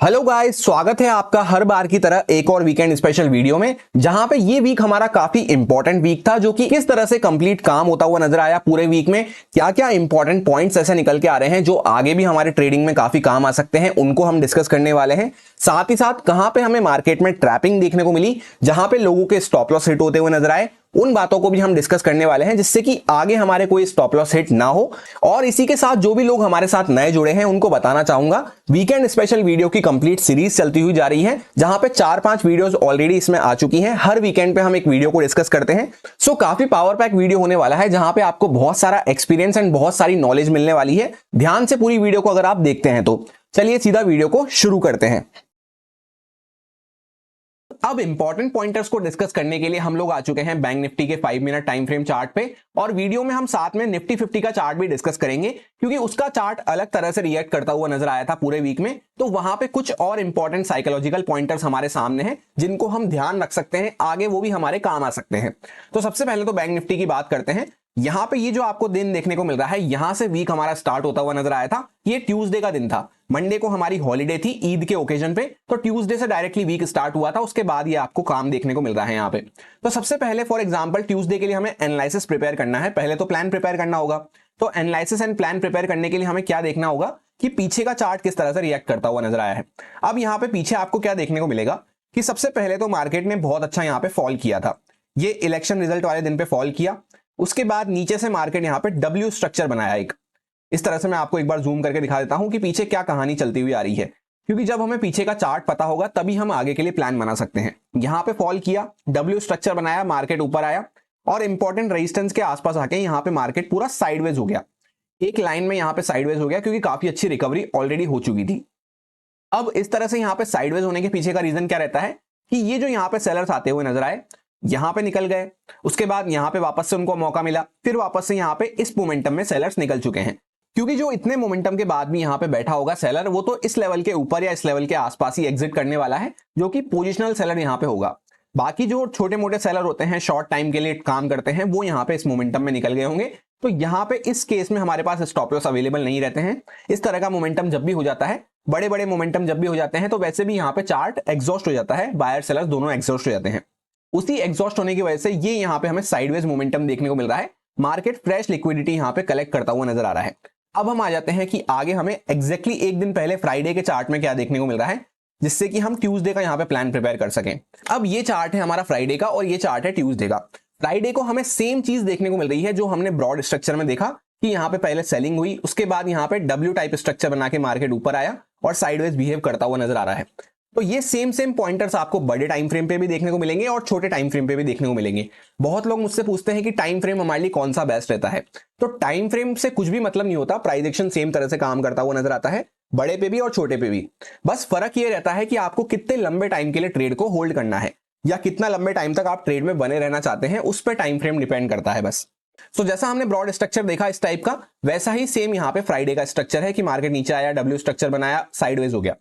Hello guys, स्वागत है आपका हर बार की तरह एक और वीकेंड स्पेशल वीडियो में। जहां पे ये वीक हमारा काफी इंपॉर्टेंट वीक था, जो कि किस तरह से कंप्लीट काम होता हुआ नजर आया। पूरे वीक में क्या क्या इंपॉर्टेंट पॉइंट्स ऐसे निकल के आ रहे हैं जो आगे भी हमारे ट्रेडिंग में काफी काम आ सकते हैं, उनको हम डिस्कस करने वाले हैं। साथ ही साथ कहां पे हमें मार्केट में ट्रैपिंग देखने को मिली, जहां पे लोगों के स्टॉप लॉस हिट होते हुए नजर आए, उन बातों को भी हम डिस्कस करने वाले हैं, जिससे कि आगे हमारे कोई स्टॉप लॉस हिट ना हो। और इसी के साथ जो भी लोग हमारे साथ नए जुड़े हैं उनको बताना चाहूंगा, वीकेंड स्पेशल वीडियो की कंप्लीट सीरीज चलती हुई जा रही है, जहां पे 4-5 वीडियोस ऑलरेडी इसमें आ चुकी हैं। हर वीकेंड पे हम एक वीडियो को डिस्कस करते हैं। सो काफी पावर पैक वीडियो होने वाला है, जहां पे आपको बहुत सारा एक्सपीरियंस एंड बहुत सारी नॉलेज मिलने वाली है। ध्यान से पूरी वीडियो को अगर आप देखते हैं तो चलिए सीधा वीडियो को शुरू करते हैं। अब इंपॉर्टेंट पॉइंटर्स को डिस्कस करने के लिए हम लोग आ चुके हैं बैंक निफ्टी के 5 मिनट टाइम फ्रेम चार्ट पे, और वीडियो में हम साथ में निफ्टी 50 का चार्ट भी डिस्कस करेंगे, क्योंकि उसका चार्ट अलग तरह से रिएक्ट करता हुआ नजर आया था पूरे वीक में। तो वहां पे कुछ और इंपॉर्टेंट साइकोलॉजिकल पॉइंटर्स हमारे सामने हैं, जिनको हम ध्यान रख सकते हैं, आगे वो भी हमारे काम आ सकते हैं। तो सबसे पहले तो बैंक निफ्टी की बात करते हैं। यहां पे ये जो आपको दिन देखने को मिल रहा है, यहां से वीक हमारा स्टार्ट होता हुआ नजर आया था। ये ट्यूसडे का दिन था, मंडे को हमारी हॉलीडे थी ईद के ओकेजन पे, तो ट्यूसडे से डायरेक्टली वीक स्टार्ट हुआ था। उसके बाद ये आपको काम देखने को मिल रहा है यहाँ पे। तो सबसे पहले फॉर एग्जांपल ट्यूसडे के लिए हमें एनालिसिस प्रिपेयर करना है। पहले तो प्लान प्रिपेयर करना होगा। तो एनालिसिस एंड प्लान प्रिपेयर करने के लिए हमें क्या देखना होगा कि पीछे का चार्ट किस तरह से रिएक्ट करता हुआ नजर आया है। अब यहाँ पे पीछे आपको क्या देखने को मिलेगा कि सबसे पहले तो मार्केट ने बहुत अच्छा यहाँ पे फॉल किया था। ये इलेक्शन रिजल्ट वाले दिन पे फॉल किया। उसके बाद नीचे से मार्केट यहाँ पे डब्ल्यू स्ट्रक्चर बनाया एक। इस तरह से मैं आपको एक बार जूम करके दिखा देता हूं कि पीछे क्या कहानी चलती हुई आ रही है, क्योंकि जब हमें पीछे का चार्ट पता होगा तभी हम आगे के लिए प्लान बना सकते हैं। यहां पे फॉल किया, डब्ल्यू स्ट्रक्चर बनाया, मार्केट ऊपर आया और इंपॉर्टेंट रेजिस्टेंस के आसपास आके यहां पे मार्केट पूरा साइडवेज हो गया। एक लाइन में यहां पे साइडवेज हो गया, क्योंकि काफी अच्छी रिकवरी ऑलरेडी हो चुकी थी। अब इस तरह से यहां पे साइडवेज होने के पीछे का रीजन क्या रहता है कि ये जो यहां पे सेलर्स आते हुए नजर आए, यहां पे निकल गए, उसके बाद यहां पे वापस से उनको मौका मिला, फिर वापस से यहां पे इस मोमेंटम में सेलर्स निकल चुके हैं। क्योंकि जो इतने मोमेंटम के बाद भी यहां पे बैठा होगा सेलर, वो तो इस लेवल के ऊपर या इस लेवल के आसपास ही एग्जिट करने वाला है, जो कि पोजिशनल सेलर यहां पे होगा। बाकी जो छोटे मोटे सेलर होते हैं, शॉर्ट टाइम के लिए काम करते हैं, वो यहां पे इस मोमेंटम में निकल गए होंगे। तो यहां पे इस केस में हमारे पास स्टॉप लॉस अवेलेबल नहीं रहते हैं। इस तरह का मोमेंटम जब भी हो जाता है, बड़े बड़े मोमेंटम जब भी हो जाते हैं, तो वैसे भी यहां पे चार्ट एग्जॉस्ट हो जाता है, बायर सेलर दोनों एग्जॉस्ट हो जाते हैं। उसी एग्जॉस्ट होने की वजह से ये यहां पे हमें साइडवेज मोमेंटम देखने को मिल रहा है। मार्केट फ्रेश लिक्विडिटी यहां पे कलेक्ट करता हुआ नजर आ रहा है। अब हम आ जाते हैं कि आगे हमें एग्जैक्टली एक दिन पहले फ्राइडे के चार्ट में क्या देखने को मिल रहा है, जिससे कि हम ट्यूसडे का यहां पे प्लान प्रिपेयर कर सकें। अब ये चार्ट है हमारा फ्राइडे का और ये चार्ट है ट्यूसडे का। फ्राइडे को हमें सेम चीज देखने को मिल रही है जो हमने ब्रॉड स्ट्रक्चर में देखा कि यहां पे पहले सेलिंग हुई, उसके बाद यहां पे डब्ल्यू टाइप स्ट्रक्चर बना के मार्केट ऊपर आया और साइडवेज बिहेव करता हुआ नजर आ रहा है। तो ये सेम पॉइंटर्स आपको बड़े टाइम फ्रेम पे भी देखने को मिलेंगे और छोटे टाइम फ्रेम पे भी देखने को मिलेंगे। बहुत लोग मुझसे पूछते हैं कि टाइम फ्रेम हमारे लिए कौन सा बेस्ट रहता है। तो टाइम फ्रेम से कुछ भी मतलब नहीं होता, प्राइस एक्शन सेम तरह से काम करता हुआ नजर आता है, बड़े पे भी और छोटे पे भी। बस फर्क ये रहता है कि आपको कितने लंबे टाइम के लिए ट्रेड को होल्ड करना है, या कितना लंबे टाइम तक आप ट्रेड में बने रहना चाहते हैं, उस पर टाइम फ्रेम डिपेंड करता है बस। तो जैसा हमने ब्रॉड स्ट्रक्चर देखा इस टाइप का, वैसा ही सेम यहाँ पे फ्राइडे का स्ट्रक्चर है कि मार्केट नीचे आया, डब्ल्यू स्ट्रक्चर बनाया, साइडवेज हो गया,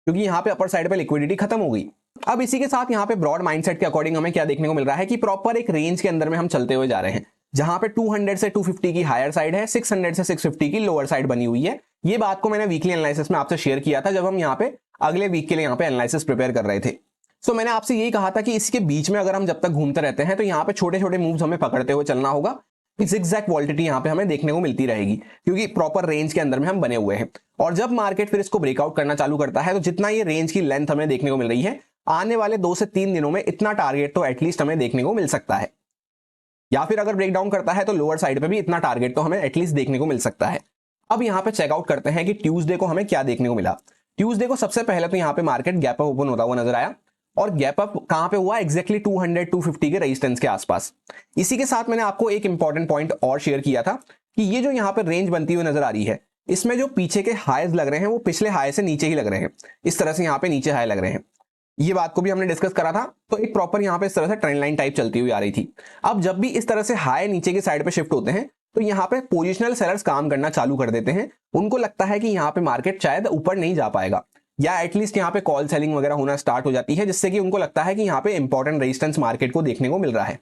क्योंकि यहाँ पे अपर साइड पे लिक्विडिटी खत्म हो गई। अब इसी के साथ यहाँ पे ब्रॉड माइंडसेट के अकॉर्डिंग हमें क्या देखने को मिल रहा है कि प्रॉपर एक रेंज के अंदर में हम चलते हुए जा रहे हैं, जहां पे 200 से 250 की हायर साइड है, 600 से 650 की लोअर साइड बनी हुई है। ये बात को मैंने वीकली एनालिसिस में आपसे शेयर किया था, जब हम यहाँ पे अगले वीक के लिए यहाँ पे एनालिसिस प्रिपेयर कर रहे थे। सो मैंने आपसे यही कहा था कि इसके बीच में अगर हम जब तक घूमते रहते हैं, तो यहाँ पे छोटे छोटे मूव्स हमें पकड़ते हुए चलना होगा। एग्जैक्ट वॉलिटिलिटी यहाँ पे हमें देखने को मिलती रहेगी, क्योंकि प्रॉपर रेंज के अंदर में हम बने हुए हैं। और जब मार्केट फिर इसको ब्रेकआउट करना चालू करता है, तो जितना ये रेंज की लेंथ हमें देखने को मिल रही है, आने वाले 2 से 3 दिनों में इतना टारगेट तो एटलीस्ट हमें देखने को मिल सकता है। या फिर अगर ब्रेकडाउन करता है तो लोअर साइड पे भी इतना टारगेट तो हमें एटलीस्ट देखने को मिल सकता है। अब यहाँ पे चेकआउट करते हैं कि ट्यूसडे को हमें क्या देखने को मिला। ट्यूसडे को सबसे पहले तो यहाँ पे मार्केट गैप अप ओपन होता हुआ नजर आया, और गैप अप कहां पे हुआ, एग्जैक्टली 200-250 के रेजिस्टेंस के आसपास। इसी के साथ मैंने आपको एक इंपॉर्टेंट पॉइंट और शेयर किया था कि ये जो यहाँ पे रेंज बनती हुई नजर आ रही है, इसमें जो पीछे के हाईज लग रहे हैं वो पिछले हाई से नीचे ही लग रहे हैं। इस तरह से यहाँ पे नीचे हाई लग रहे हैं। ये बात को भी हमने डिस्कस करा था। तो एक प्रॉपर यहाँ पे इस तरह से ट्रेंड लाइन टाइप चलती हुई आ रही थी। अब जब भी इस तरह से हाई नीचे की साइड पे शिफ्ट होते हैं, तो यहाँ पे पोजिशनल सेलर्स काम करना चालू कर देते हैं। उनको लगता है कि यहाँ पे मार्केट शायद ऊपर नहीं जा पाएगा, या एटलीस्ट यहाँ पे कॉल सेलिंग वगैरह होना स्टार्ट हो जाती है, जिससे कि उनको लगता है कि यहाँ पे इंपॉर्टेंट रेजिस्टेंस मार्केट को देखने को मिल रहा है।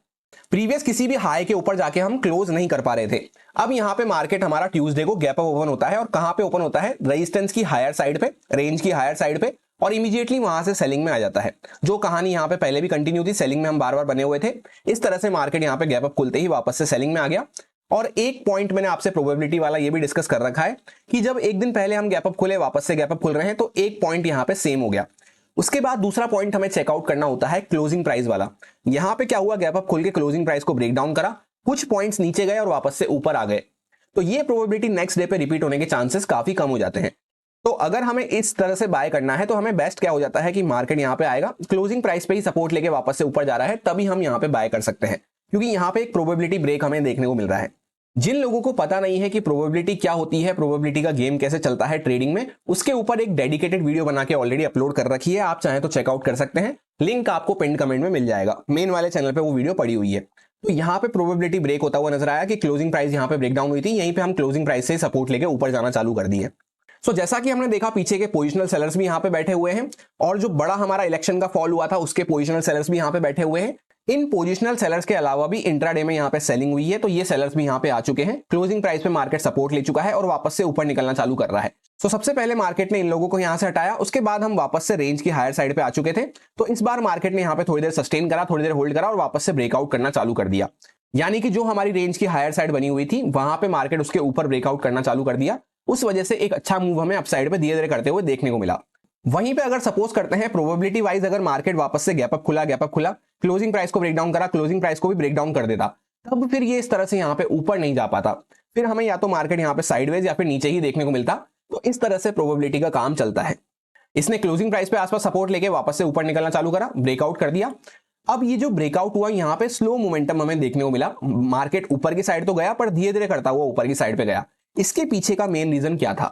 प्रीवियस किसी भी हाई के ऊपर जाके हम क्लोज नहीं कर पा रहे थे। अब यहाँ पे मार्केट हमारा ट्यूसडे को गैप अप ओपन होता है, और कहां पे ओपन होता है, रेजिस्टेंस की हायर साइड पे, रेंज की हायर साइड पे, और इमीडिएटली वहां से सेलिंग में आ जाता है। जो कहानी यहाँ पे पहले भी कंटिन्यू थी, सेलिंग में हम बार बार बने हुए थे, इस तरह से मार्केट यहाँ पे गैप अप खुलते ही वापस से सेलिंग में आ गया। और एक पॉइंट मैंने आपसे प्रोबेबिलिटी वाला ये भी डिस्कस कर रखा है कि जब एक दिन पहले हम गैप अप खुले वापस से गैप अप खुल रहे हैं तो एक पॉइंट यहाँ पे सेम हो गया। उसके बाद दूसरा पॉइंट हमें चेकआउट करना होता है क्लोजिंग प्राइस वाला। यहाँ पे क्या हुआ, गैप अप खुल के क्लोजिंग प्राइस को ब्रेक डाउन करा, कुछ पॉइंट्स नीचे गए और वापस से ऊपर आ गए, तो ये प्रोबेबिलिटी नेक्स्ट डे पे रिपीट होने के चांसेस काफी कम हो जाते हैं। तो अगर हमें इस तरह से बाय करना है तो हमें बेस्ट क्या हो जाता है कि मार्केट यहाँ पे आएगा, क्लोजिंग प्राइस पे ही सपोर्ट लेके वापस से ऊपर जा रहा है, तभी हम यहाँ पे बाय कर सकते हैं, क्योंकि यहाँ पे एक प्रोबेबिलिटी ब्रेक हमें देखने को मिल रहा है। जिन लोगों को पता नहीं है कि प्रोबेबिलिटी क्या होती है, प्रोबेबिलिटी का गेम कैसे चलता है ट्रेडिंग में, उसके ऊपर एक डेडिकेटेड वीडियो बना के ऑलरेडी अपलोड कर रखी है, आप चाहें तो चेकआउट कर सकते हैं, लिंक आपको पिन कमेंट में मिल जाएगा। मेन वाले चैनल पे वो वीडियो पड़ी हुई है। तो यहाँ पे प्रोबेबिलिटी ब्रेक होता हुआ नजर आया कि क्लोजिंग प्राइस यहाँ पे ब्रेक डाउन हुई थी, यहीं पे हम क्लोजिंग प्राइस से सपोर्ट लेके ऊपर जाना चालू कर दिए। सो जैसा कि हमने देखा पीछे के पोजिशनल सेलर्स भी यहाँ पे बैठे हुए हैं, और जो बड़ा हमारा इलेक्शन का फॉल हुआ था उसके पोजिशनल सेलर्स भी यहाँ पे बैठे हुए हैं। इन पोजिशनल सेलर्स के अलावा भी इंट्राडे में यहाँ पे सेलिंग हुई है, तो ये सेलर्स भी यहाँ पे आ चुके हैं। क्लोजिंग प्राइस पे मार्केट सपोर्ट ले चुका है और वापस से ऊपर निकलना चालू कर रहा है। तो सबसे पहले मार्केट ने इन लोगों को यहाँ से हटाया, उसके बाद हम वापस से रेंज की हायर साइड पे आ चुके थे। तो इस बार मार्केट ने यहाँ पे थोड़ी देर सस्टेन करा, थोड़ी देर होल्ड करा और वापस से ब्रेकआउट करना चालू कर दिया। यानी कि जो हमारी रेंज की हायर साइड बनी हुई थी वहां पे मार्केट उसके ऊपर ब्रेकआउट करना चालू कर दिया। उस वजह से एक अच्छा मूव हमें अपसाइड पे धीरे धीरे करते हुए देखने को मिला। वहीं पे अगर सपोज करते हैं प्रोबेबिलिटी वाइज अगर मार्केट वापस से गैप अप खुला, क्लोजिंग प्राइस को ब्रेक डाउन करा, क्लोजिंग प्राइस को भी ब्रेक डाउन कर देता, तब फिर ये इस तरह से यहाँ पे ऊपर नहीं जा पाता, फिर हमें या तो मार्केट यहाँ पे साइडवेज या फिर नीचे ही देखने को मिलता। तो इस तरह से प्रोबेबिलिटी का काम चलता है। इसने क्लोजिंग प्राइस पे आसपास सपोर्ट लेके वापस से ऊपर निकलना चालू करा, ब्रेकआउट कर दिया। अब ये जो ब्रेकआउट हुआ यहाँ पे स्लो मोमेंटम हमें देखने को मिला, मार्केट ऊपर की साइड तो गया पर धीरे धीरे करता हुआ ऊपर की साइड पे गया। इसके पीछे का मेन रीजन क्या था?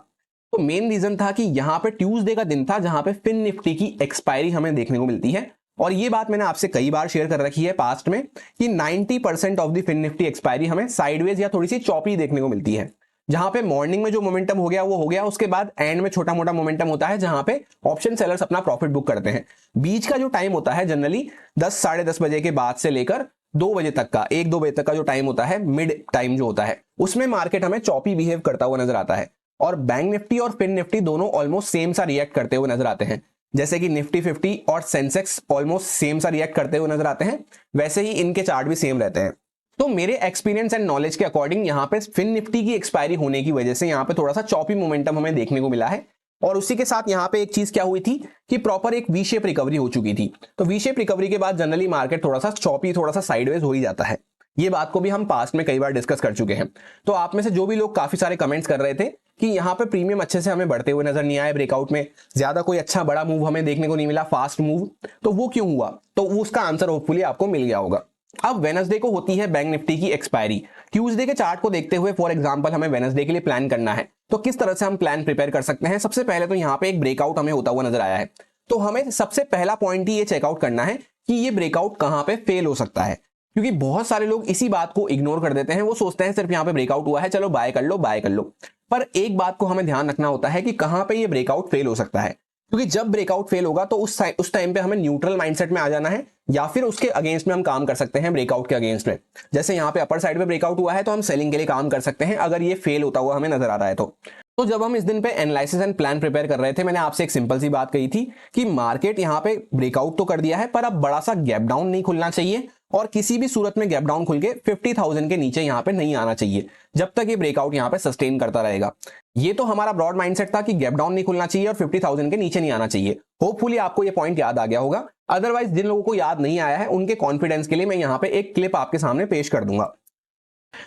तो मेन रीजन था कि यहाँ पे ट्यूसडे का दिन था जहां पे फिन निफ्टी की एक्सपायरी हमें देखने को मिलती है। और ये बात मैंने आपसे कई बार शेयर कर रखी है पास्ट में कि 90% of the Fin Nifty expiry हमें साइडवेज या थोड़ी सी चॉपी देखने को मिलती है। जहां पे मॉर्निंग में जो मोमेंटम हो गया वो हो गया, उसके बाद एंड में छोटा मोटा मोमेंटम होता है जहां पे ऑप्शन सेलर्स अपना प्रॉफिट बुक करते हैं। बीच का जो टाइम होता है जनरली 10 साढ़े 10 बजे के बाद से लेकर 2 बजे तक का, 1-2 बजे तक का जो टाइम होता है, मिड टाइम जो होता है, उसमें मार्केट हमें चॉपी बिहेव करता हुआ नजर आता है। और बैंक निफ्टी और फिन निफ्टी दोनों ऑलमोस्ट सेम सा रिएक्ट करते हुए नजर आते हैं। जैसे कि निफ्टी 50 और सेंसेक्स ऑलमोस्ट सेम सा रिएक्ट करते हुए नजर आते हैं, वैसे ही इनके चार्ट भी सेम रहते हैं। तो मेरे एक्सपीरियंस एंड नॉलेज के अकॉर्डिंग यहाँ पे फिन निफ्टी की एक्सपायरी होने की वजह से यहाँ पे थोड़ा सा चॉपी मोमेंटम हमें देखने को मिला है। और उसी के साथ यहाँ पे एक चीज क्या हुई थी कि प्रॉपर एक वी शेप रिकवरी हो चुकी थी। तो वी शेप रिकवरी के बाद जनरली मार्केट थोड़ा सा चॉपी, थोड़ा सा साइडवेज हो ही जाता है। ये बात को भी हम पास्ट में कई बार डिस्कस कर चुके हैं। तो आप में से जो भी लोग काफी सारे कमेंट्स कर रहे थे कि यहाँ पे प्रीमियम अच्छे से हमें बढ़ते हुए नजर नहीं आए, ब्रेकआउट में ज्यादा कोई अच्छा बड़ा मूव हमें देखने को नहीं मिला, फास्ट मूव, तो वो क्यों हुआ? तो वो उसका आंसर होपफुली आपको मिल गया होगा। अब वेडनेसडे को होती है बैंक निफ्टी की एक्सपायरी। ट्यूसडे के चार्ट को देखते हुए फॉर एग्जांपल हमें वेडनेसडे के लिए प्लान करना है, तो किस तरह से हम प्लान प्रिपेयर कर सकते हैं? सबसे पहले तो यहाँ पे एक ब्रेकआउट हमें होता हुआ नजर आया है, तो हमें सबसे पहला पॉइंट ही ये चेकआउट करना है कि ये ब्रेकआउट कहां पे फेल हो सकता है। क्योंकि बहुत सारे लोग इसी बात को इग्नोर कर देते हैं, वो सोचते हैं सिर्फ यहाँ पे ब्रेकआउट हुआ है, चलो बाय कर लो बाय कर लो। पर एक बात को हमें ध्यान रखना होता है कि कहां पे ये ब्रेकआउट फेल हो सकता है, क्योंकि जब ब्रेकआउट फेल होगा तो उस टाइम पे हमें न्यूट्रल माइंडसेट में आ जाना है, या फिर उसके अगेंस्ट में हम काम कर सकते हैं, ब्रेकआउट के अगेंस्ट में। जैसे यहाँ पे अपर साइड पे ब्रेकआउट हुआ है तो हम सेलिंग के लिए काम कर सकते हैं अगर ये फेल होता हुआ हमें नजर आ रहा है तो जब हम इस दिन पे एनालिसिस एंड प्लान प्रिपेयर कर रहे थे, मैंने आपसे एक सिंपल सी बात कही थी कि मार्केट यहाँ पे ब्रेकआउट तो कर दिया है पर अब बड़ा सा गैप डाउन नहीं खुलना चाहिए, और किसी भी सूरत में गैप डाउन खुल के 50,000 के नीचे यहाँ पे नहीं आना चाहिए जब तक ये ब्रेकआउट यहाँ पे सस्टेन करता रहेगा। ये तो हमारा ब्रॉड माइंडसेट था कि गैप डाउन नहीं खुलना चाहिए और 50,000 के नीचे नहीं आना चाहिए। होपफुली आपको ये पॉइंट याद आ गया होगा। अदरवाइज जिन लोगों को याद नहीं आया है उनके कॉन्फिडेंस के लिए मैं यहाँ पे एक क्लिप आपके सामने पेश कर दूंगा।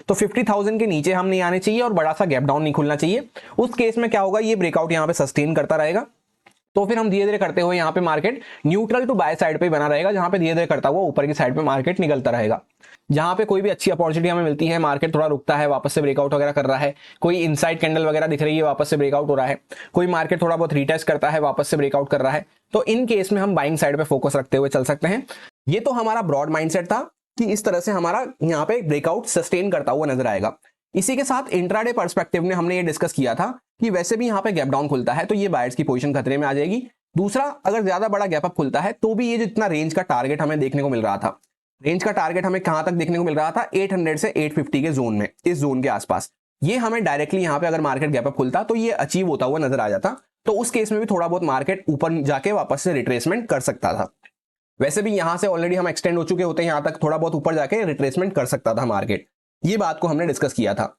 तो 50,000 के नीचे हम नहीं आने चाहिए और बड़ा सा गैप डाउन नहीं खुलना चाहिए। उस केस में क्या होगा, ये ब्रेकआउट यहाँ पे सस्टेन करता रहेगा, तो फिर हम धीरे धीरे करते हुए यहाँ पे market neutral to buy side पे बना रहेगा, जहां पे धीरे धीरे करता हुआ ऊपर की साइड पे मार्केट निकलता रहेगा। जहां पे कोई भी अच्छी अपॉर्चुनिटी हमें मिलती है, मार्केट थोड़ा रुकता है, वापस से ब्रेकआउट वगैरह कर रहा है, कोई इनसाइड कैंडल वगैरह दिख रही है, वापस से ब्रेकआउट हो रहा है, कोई मार्केट थोड़ा बहुत रीटेस्ट करता है, वापस से ब्रेकआउट कर रहा है, तो इन केस में हम बाइंग साइड पे फोकस रखते हुए चल सकते हैं। ये तो हमारा ब्रॉड माइंडसेट था कि इस तरह से हमारा यहाँ पे ब्रेकआउट सस्टेन करता हुआ नजर आएगा। इसी के साथ इंट्राडे पर्सपेक्टिव में हमने ये डिस्कस किया था कि वैसे भी यहाँ पे गैप डाउन खुलता है तो ये बायर्स की पोजीशन खतरे में आ जाएगी। दूसरा, अगर ज्यादा बड़ा गैप अप खुलता है तो भी ये जितना रेंज का टारगेट हमें देखने को मिल रहा था, रेंज का टारगेट हमें कहां तक देखने को मिल रहा था, 800 से 850 के जोन में, इस जोन के आसपास, ये हमें डायरेक्टली यहाँ पे अगर मार्केट गैप अप खुलता तो ये अचीव होता हुआ नजर आ जाता। तो उस केस में भी थोड़ा बहुत मार्केट ऊपर जाके वापस से रिट्रेसमेंट कर सकता था। वैसे भी यहां से ऑलरेडी हम एक्सटेंड हो चुके होते हैं, यहां तक थोड़ा बहुत ऊपर जाके रिट्रेसमेंट कर सकता था मार्केट, ये बात को हमने डिस्कस किया था।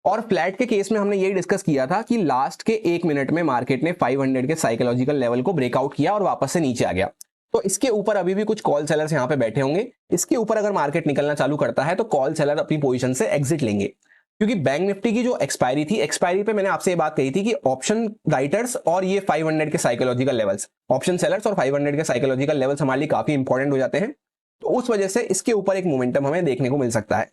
और फ्लैट के केस में हमने यही डिस्कस किया था कि लास्ट के 1 मिनट में मार्केट ने 500 के साइकोलॉजिकल लेवल को ब्रेकआउट किया और वापस से नीचे आ गया। तो इसके ऊपर अभी भी कुछ कॉल सेलर्स यहां पे बैठे होंगे, इसके ऊपर अगर मार्केट निकलना चालू करता है तो कॉल सेलर अपनी पोजीशन से एग्जिट लेंगे, क्योंकि बैंक निफ्टी की जो एक्सपायरी थी, एक्सपायरी पे मैंने आपसे ये बात कही थी कि ऑप्शन राइटर्स और ये 500 के साइकोलॉजिकल लेवल्स, ऑप्शन सेलर्स और 500 के साइकोलॉजिकल लेवल्स हमारे लिए काफी इंपॉर्टेंट हो जाते हैं। तो उस वजह से इसके ऊपर एक मोमेंटम हमें देखने को मिल सकता है।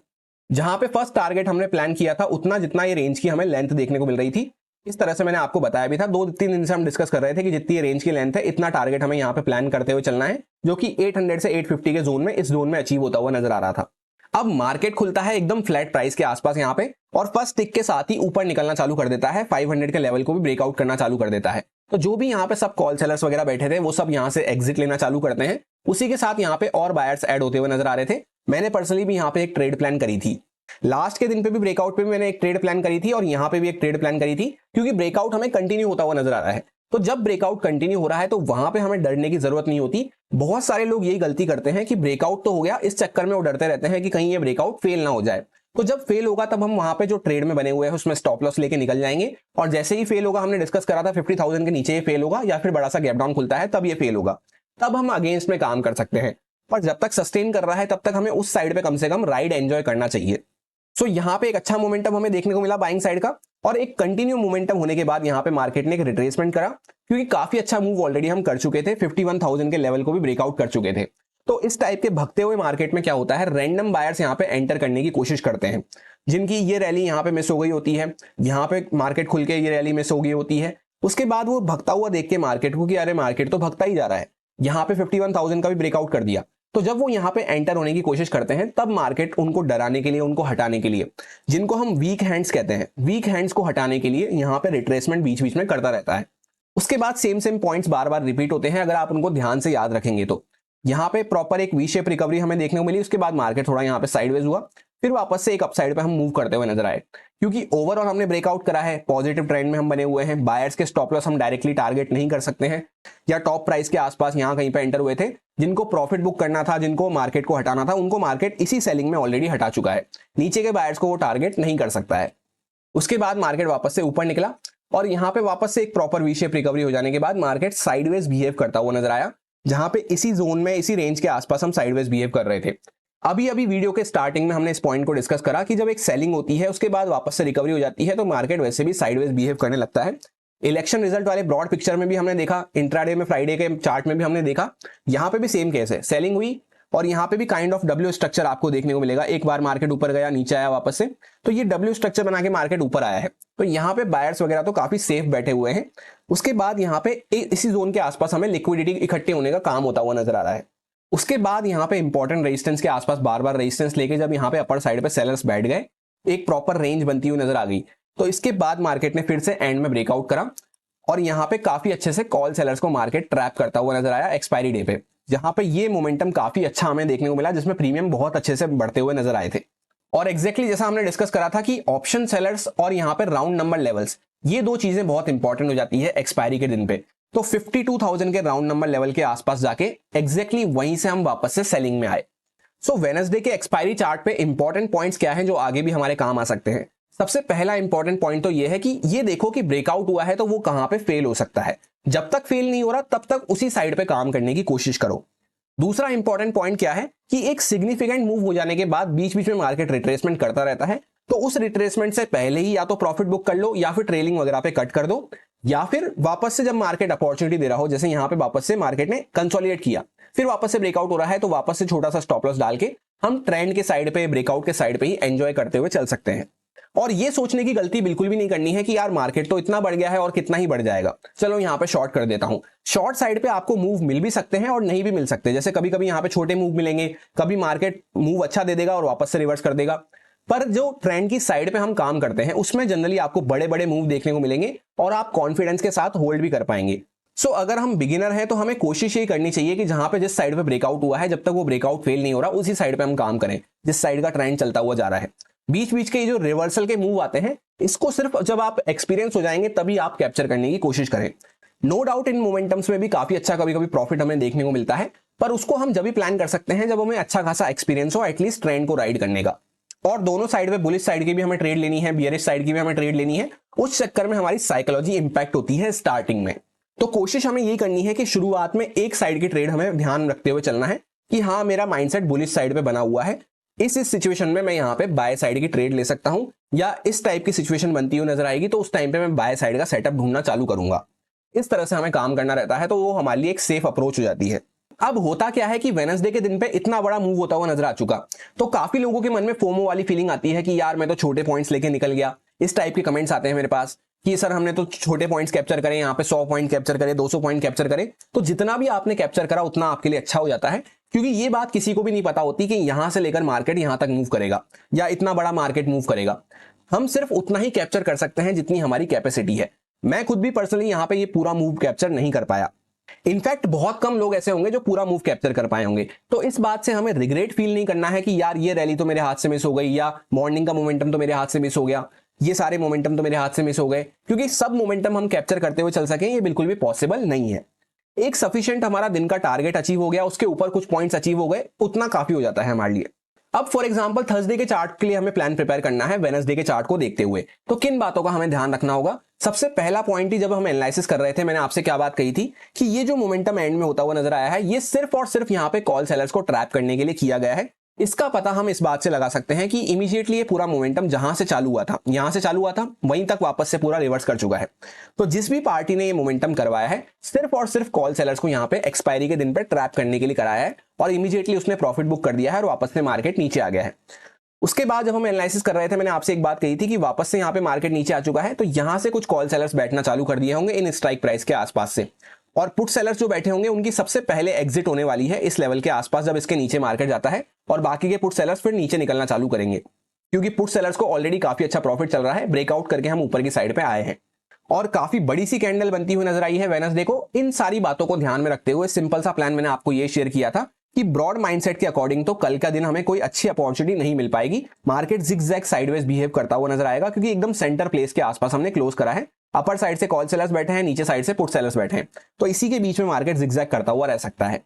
जहां पे फर्स्ट टारगेट हमने प्लान किया था उतना जितना ये रेंज की हमें लेंथ देखने को मिल रही थी, इस तरह से मैंने आपको बताया भी था, 2-3 दिन से हम डिस्कस कर रहे थे कि जितनी रेंज की लेंथ है इतना टारगेट हमें यहाँ पे प्लान करते हुए चलना है, जो कि 800 से 850 के जोन में, इस जोन में अचीव होता हुआ नजर आ रहा था। अब मार्केट खुलता है एकदम फ्लैट प्राइस के आसपास यहाँ पे, और फर्स्ट टिक के साथ ही ऊपर निकलना चालू कर देता है, 500 के लेवल को भी ब्रेकआउट करना चालू कर देता है। तो जो भी यहाँ पे सब कॉल सेलर्स वगैरह बैठे थे वो सब यहाँ से एग्जिट लेना चालू करते हैं। उसी के साथ यहाँ पे और बायर्स ऐड होते हुए नजर आ रहे थे। मैंने पर्सनली भी यहाँ पे एक ट्रेड प्लान करी थी, लास्ट के दिन पे भी ब्रेकआउट पे भी मैंने एक ट्रेड प्लान करी थी और यहाँ पे भी एक ट्रेड प्लान करी थी, क्योंकि ब्रेकआउट हमें कंटिन्यू होता हुआ नजर आ रहा है। तो जब ब्रेकआउट कंटिन्यू हो रहा है तो वहां पे हमें डरने की जरूरत नहीं होती। बहुत सारे लोग यही गलती करते हैं कि ब्रेकआउट तो हो गया, इस चक्कर में वो डरते रहते हैं कि कहीं ये ब्रेकआउट फेल ना हो जाए। तो जब फेल होगा तब हम वहां पे जो ट्रेड में बने हुए हैं उसमें स्टॉप लॉस लेके निकल जाएंगे, और जैसे ही फेल होगा, हमने डिस्कस करा था 50,000 के नीचे ये फेल होगा या फिर बड़ा सा गैप डाउन खुलता है तब ये फेल होगा, तब हम अगेंस्ट में काम कर सकते हैं। पर जब तक सस्टेन कर रहा है तब तक हमें उस साइड पे कम से कम राइड एंजॉय करना चाहिए। सो यहाँ पे एक अच्छा मोमेंटम हमें देखने को मिला बाइंग साइड का, और एक कंटिन्यू मोमेंटम होने के बाद यहाँ पे मार्केट ने एक रिट्रेसमेंट करा, क्योंकि काफी अच्छा मूव ऑलरेडी हम कर चुके थे, 51,000 के लेवल को भी ब्रेकआउट कर चुके थे। तो इस टाइप के भगते हुए मार्केट में क्या होता है, रैंडम बायर्स यहाँ पे एंटर करने की कोशिश करते हैं, जिनकी ये रैली यहाँ पे मिस हो गई होती है, यहाँ पे मार्केट खुल के ये रैली मिस हो गई होती है, उसके बाद वो भगता हुआ देख के मार्केट को कि अरे मार्केट तो भगता ही जा रहा है, यहाँ पे 51,000 का भी ब्रेकआउट कर दिया। तो जब वो यहाँ पे एंटर होने की कोशिश करते हैं तब मार्केट उनको डराने के लिए, उनको हटाने के लिए, जिनको हम वीक हैंड्स कहते हैं, वीक हैंड्स को हटाने के लिए यहाँ पे रिट्रेसमेंट बीच बीच में करता रहता है। उसके बाद सेम पॉइंट्स बार बार रिपीट होते हैं अगर आप उनको ध्यान से याद रखेंगे तो। यहाँ पे प्रॉपर एक वी शेप रिकवरी हमें देखने को मिली, उसके बाद मार्केट थोड़ा यहाँ पे साइडवेज हुआ, फिर वापस से एक अपसाइड पे हम मूव करते हुए नजर आए, क्योंकि ओवरऑल हमने ब्रेकआउट करा है, पॉजिटिव ट्रेंड में हम बने हुए हैं। बायर्स के स्टॉप लॉस हम डायरेक्टली टारगेट नहीं कर सकते हैं, या टॉप प्राइस के आसपास यहाँ कहीं पे एंटर हुए थे। जिनको प्रॉफिट बुक करना था, जिनको मार्केट को हटाना था, उनको मार्केट इसी सेलिंग में ऑलरेडी हटा चुका है, नीचे के बायर्स को वो टारगेट नहीं कर सकता है। उसके बाद मार्केट वापस से ऊपर निकला, और यहाँ पे वापस से एक प्रॉपर वी शेप रिकवरी हो जाने के बाद मार्केट साइडवेज बिहेव करता हुआ नजर आया, जहां पे इसी जोन में, इसी रेंज के आसपास हम साइडवेज बिहेव कर रहे थे। अभी वीडियो के स्टार्टिंग में हमने इस पॉइंट को डिस्कस करा कि जब एक सेलिंग होती है उसके बाद वापस से रिकवरी हो जाती है तो मार्केट वैसे भी साइडवेज बिहेव करने लगता है। इलेक्शन रिजल्ट वाले ब्रॉड पिक्चर में भी हमने देखा, इंट्राडे में, फ्राइडे के चार्ट में भी हमने देखा, यहाँ पे भी सेम केस है, सेलिंग हुई और यहाँ पे भी काइंड ऑफ डब्ल्यू स्ट्रक्चर आपको देखने को मिलेगा। एक बार मार्केट ऊपर गया, नीचे आया वापस से, तो ये डब्ल्यू स्ट्रक्चर बना के मार्केट ऊपर आया है। तो यहाँ पे बायर्स वगैरह तो काफी सेफ बैठे हुए हैं। उसके बाद यहाँ पे इसी जोन के आसपास हमें लिक्विडिटी इकट्ठे होने का काम होता हुआ नजर आ रहा है। उसके बाद यहाँ पे इंपॉर्टेंट रेजिस्टेंस के आसपास बार बार रेजिस्टेंस लेके जब यहाँ पे अपर साइड पे सेलर्स बैठ गए, एक प्रॉपर रेंज बनती हुई नजर आ गई। तो इसके बाद मार्केट ने फिर से एंड में ब्रेकआउट करा, और यहाँ पे काफी अच्छे से कॉल सेलर्स को मार्केट ट्रैप करता हुआ नजर आया एक्सपायरी डे पे, जहां पे ये मोमेंटम काफी अच्छा हमें देखने को मिला, जिसमें प्रीमियम बहुत अच्छे से बढ़ते हुए नजर आए थे। और एग्जैक्टली जैसा हमने डिस्कस करा था कि ऑप्शन सेलर्स और यहाँ पे राउंड नंबर लेवल्स, ये दो चीजें बहुत इंपॉर्टेंट हो जाती है एक्सपायरी के दिन पे। तो 52,000 के राउंड नंबर लेवल के आसपास जाके एग्जैक्टली वहीं से हम वापस से सेलिंग में आए। सो वेडनेसडे के एक्सपायरी चार्ट पे इंपॉर्टेंट पॉइंट्स क्या हैं जो आगे भी हमारे काम आ सकते हैं। सबसे पहला इंपॉर्टेंट पॉइंट तो ये है कि ये देखो कि ब्रेकआउट हुआ है तो वो कहां पे फेल हो सकता है। जब तक फेल नहीं हो रहा तब तक उसी साइड पे काम करने की कोशिश करो। दूसरा इंपॉर्टेंट पॉइंट क्या है कि एक सिग्निफिकेंट मूव हो जाने के बाद बीच बीच में मार्केट रिट्रेसमेंट करता रहता है, तो उस रिट्रेसमेंट से पहले ही या तो प्रॉफिट बुक कर लो या फिर ट्रेलिंग वगैरह पे कट कर दो, या फिर वापस से जब मार्केट अपॉर्चुनिटी दे रहा हो, जैसे यहाँ पे वापस से मार्केट ने कंसोलिडेट किया, फिर वापस से ब्रेकआउट हो रहा है तो वापस से छोटा सा स्टॉप लॉस डाल के हम ट्रेंड के साइड पे, ब्रेकआउट के साइड पे ही एंजॉय करते हुए चल सकते हैं। और ये सोचने की गलती बिल्कुल भी नहीं करनी है कि यार मार्केट तो इतना बढ़ गया है और कितना ही बढ़ जाएगा, चलो यहाँ पे शॉर्ट कर देता हूं। शॉर्ट साइड पे आपको मूव मिल भी सकते हैं और नहीं भी मिल सकते, जैसे कभी कभी यहाँ पे छोटे मूव मिलेंगे, कभी मार्केट मूव अच्छा दे देगा और वापस से रिवर्स कर देगा। पर जो ट्रेंड की साइड पे हम काम करते हैं उसमें जनरली आपको बड़े बड़े मूव देखने को मिलेंगे और आप कॉन्फिडेंस के साथ होल्ड भी कर पाएंगे। सो अगर हम बिगिनर हैं तो हमें कोशिश ये करनी चाहिए कि जहां पे जिस साइड पे ब्रेकआउट हुआ है, जब तक वो ब्रेकआउट फेल नहीं हो रहा, उसी साइड पे हम काम करें जिस साइड का ट्रेंड चलता हुआ जा रहा है। बीच बीच के ये जो रिवर्सल के मूव आते हैं, इसको सिर्फ जब आप एक्सपीरियंस हो जाएंगे तभी आप कैप्चर करने की कोशिश करें। नो डाउट इन मोमेंटम्स में भी काफी अच्छा कभी कभी प्रॉफिट हमें देखने को मिलता है, पर उसको हम जब भी प्लान कर सकते हैं जब हमें अच्छा खासा एक्सपीरियंस हो एटलीस्ट ट्रेंड को राइड करने का। और दोनों साइड पे, बुलिश साइड की भी हमें ट्रेड लेनी है, बियरिश साइड की भी हमें ट्रेड लेनी है। उस चक्कर में हमारी साइकोलॉजी इंपैक्ट होती है स्टार्टिंग में। तो कोशिश हमें ये करनी है कि शुरुआत में एक साइड की ट्रेड हमें ध्यान रखते हुए चलना है कि हाँ, मेरा माइंडसेट बुलिश साइड पे बना हुआ है, इस सिचुएशन में मैं यहाँ पे बाय साइड की ट्रेड ले सकता हूं, या इस टाइप की सिचुएशन बनती हुई नजर आएगी तो उस टाइम पे मैं बाय साइड का सेटअप ढूंढना चालू करूंगा। इस तरह से हमें काम करना रहता है, तो वो हमारे लिए एक सेफ अप्रोच हो जाती है। अब होता क्या है कि वेडनेसडे के दिन पे इतना बड़ा मूव होता हुआ नजर आ चुका, तो काफी लोगों के मन में फोमो वाली फीलिंग आती है कि यार मैं तो छोटे पॉइंट्स लेके निकल गया। इस टाइप के कमेंट्स आते हैं मेरे पास कि सर हमने तो छोटे पॉइंट्स कैप्चर करे, यहाँ पे 100 पॉइंट कैप्चर करे, 200 पॉइंट कैप्चर करे। तो जितना भी आपने कैप्चर करा उतना आपके लिए अच्छा हो जाता है, क्योंकि ये बात किसी को भी नहीं पता होती कि यहां से लेकर मार्केट यहां तक मूव करेगा या इतना बड़ा मार्केट मूव करेगा। हम सिर्फ उतना ही कैप्चर कर सकते हैं जितनी हमारी कैपेसिटी है। मैं खुद भी पर्सनली यहाँ पे ये पूरा मूव कैप्चर नहीं कर पाया। इनफैक्ट बहुत कम लोग ऐसे होंगे जो पूरा मूव कैप्चर कर पाए होंगे। तो इस बात से हमें रिग्रेट फील नहीं करना है कि यार ये रैली तो मेरे हाथ से मिस हो गई, या मॉर्निंग का मोमेंटम तो मेरे हाथ से मिस हो गया, ये सारे मोमेंटम तो मेरे हाथ से मिस हो गए। क्योंकि सब मोमेंटम हम कैप्चर करते हुए चल सकें ये बिल्कुल भी पॉसिबल नहीं है। एक सफिशिएंट हमारा दिन का टारगेट अचीव हो गया, उसके ऊपर कुछ पॉइंट्स अचीव हो गए, उतना काफी हो जाता है हमारे लिए। अब फॉर एग्जांपल थर्सडे के चार्ट के लिए हमें प्लान प्रिपेयर करना है वेडनेसडे के चार्ट को देखते हुए, तो किन बातों का हमें ध्यान रखना होगा। सबसे पहला पॉइंट ही, जब हम एनालिसिस कर रहे थे मैंने आपसे क्या बात कही थी कि ये जो मोमेंटम एंड में होता हुआ नजर आया है, ये सिर्फ और सिर्फ यहाँ पे कॉल सेलर्स को ट्रैप करने के लिए किया गया है। इसका पता हम इस बात से लगा सकते हैं कि इमीडिएटली ये पूरा मोमेंटम जहां से चालू हुआ था, यहां से चालू हुआ था, वहीं तक वापस से पूरा रिवर्स कर चुका है। तो जिस भी पार्टी ने ये मोमेंटम करवाया है, सिर्फ और सिर्फ कॉल सेलर्स को यहाँ पे एक्सपायरी के दिन पे ट्रैप करने के लिए कराया है, और इमीडिएटली उसने प्रॉफिट बुक कर दिया है और वापस से मार्केट नीचे आ गया है। उसके बाद जब हम एनालिसिस कर रहे थे मैंने आपसे एक बात कही थी कि वापस से यहाँ पे मार्केट नीचे आ चुका है, तो यहां से कुछ कॉल सेलर्स बैठना चालू कर दिए होंगे इन स्ट्राइक प्राइस के आसपास से, और पुट सेलर्स जो बैठे होंगे उनकी सबसे पहले एग्जिट होने वाली है इस लेवल के आसपास जब इसके नीचे मार्केट जाता है, और बाकी के पुट सेलर्स फिर नीचे निकलना चालू करेंगे, क्योंकि पुट सेलर्स को ऑलरेडी काफी अच्छा प्रॉफिट चल रहा है। ब्रेकआउट करके हम ऊपर की साइड पे आए हैं और काफी बड़ी सी कैंडल बनती हुई नजर आई है वेडनेसडे को। इन सारी बातों को ध्यान में रखते हुए सिंपल सा प्लान मैंने आपको ये शेयर किया था कि ब्रॉड माइंडसेट के अकॉर्डिंग तो कल का दिन हमें कोई अच्छी अपॉर्चुनिटी नहीं मिल पाएगी। मार्केट जिगजैग साइडवेज बिहेव करता हुआ नजर आएगा, क्योंकि एकदम सेंटर प्लेस के आसपास हमने क्लोज करा है। अपर साइड से कॉल सेलर्स बैठे हैं, नीचे साइड से पुट सेलर्स बैठे हैं, तो इसी के बीच में मार्केट जिगजैग करता हुआ रह सकता है।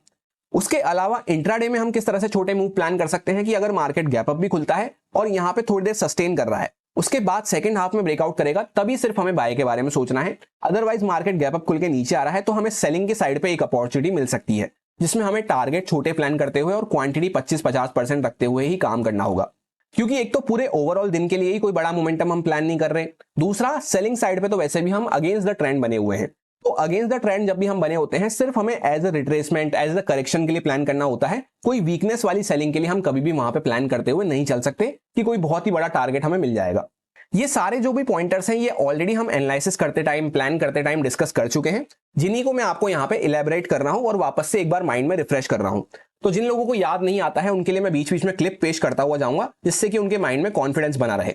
उसके अलावा इंट्राडे में हम किस तरह से छोटे मूव प्लान कर सकते हैं कि अगर मार्केट गैप अप भी खुलता है और यहाँ पे थोड़ी देर सस्टेन कर रहा है, उसके बाद सेकंड हाफ में ब्रेकआउट करेगा, तभी सिर्फ हमें बाय के बारे में सोचना है। अदरवाइज मार्केट गैप अप खुल के नीचे आ रहा है तो हमें सेलिंग के साइड पे एक अपॉर्चुनिटी मिल सकती है, जिसमें हमें टारगेट छोटे प्लान करते हुए और क्वांटिटी 25-50% रखते हुए ही काम करना होगा। क्योंकि एक तो पूरे ओवरऑल दिन के लिए ही कोई बड़ा मोमेंटम हम प्लान नहीं कर रहे, दूसरा सेलिंग साइड पे तो वैसे भी हम अगेंस्ट द ट्रेंड बने हुए हैं। तो अगेंस्ट द ट्रेंड जब भी हम बने होते हैं, सिर्फ हमें as a retracement, as a correction के लिए प्लान करना होता है। कोई वीकनेस वाली सेलिंग के लिए हम कभी भी वहां पे प्लान करते हुए नहीं चल सकते कि कोई बहुत ही बड़ा टारगेट हमें मिल जाएगा। ये सारे जो भी पॉइंटर्स हैं ये ऑलरेडी हम एनालिसिस करते टाइम, प्लान करते टाइम डिस्कस कर चुके हैं, जिन्हीं को मैं आपको यहाँ पे इलेबरेट कर रहा हूं और वापस से एक बार माइंड में रिफ्रेश कर रहा हूं। तो जिन लोगों को याद नहीं आता है उनके लिए मैं बीच बीच में क्लिप पेश करता हुआ जाऊंगा, जिससे कि उनके माइंड में कॉन्फिडेंस बना रहे।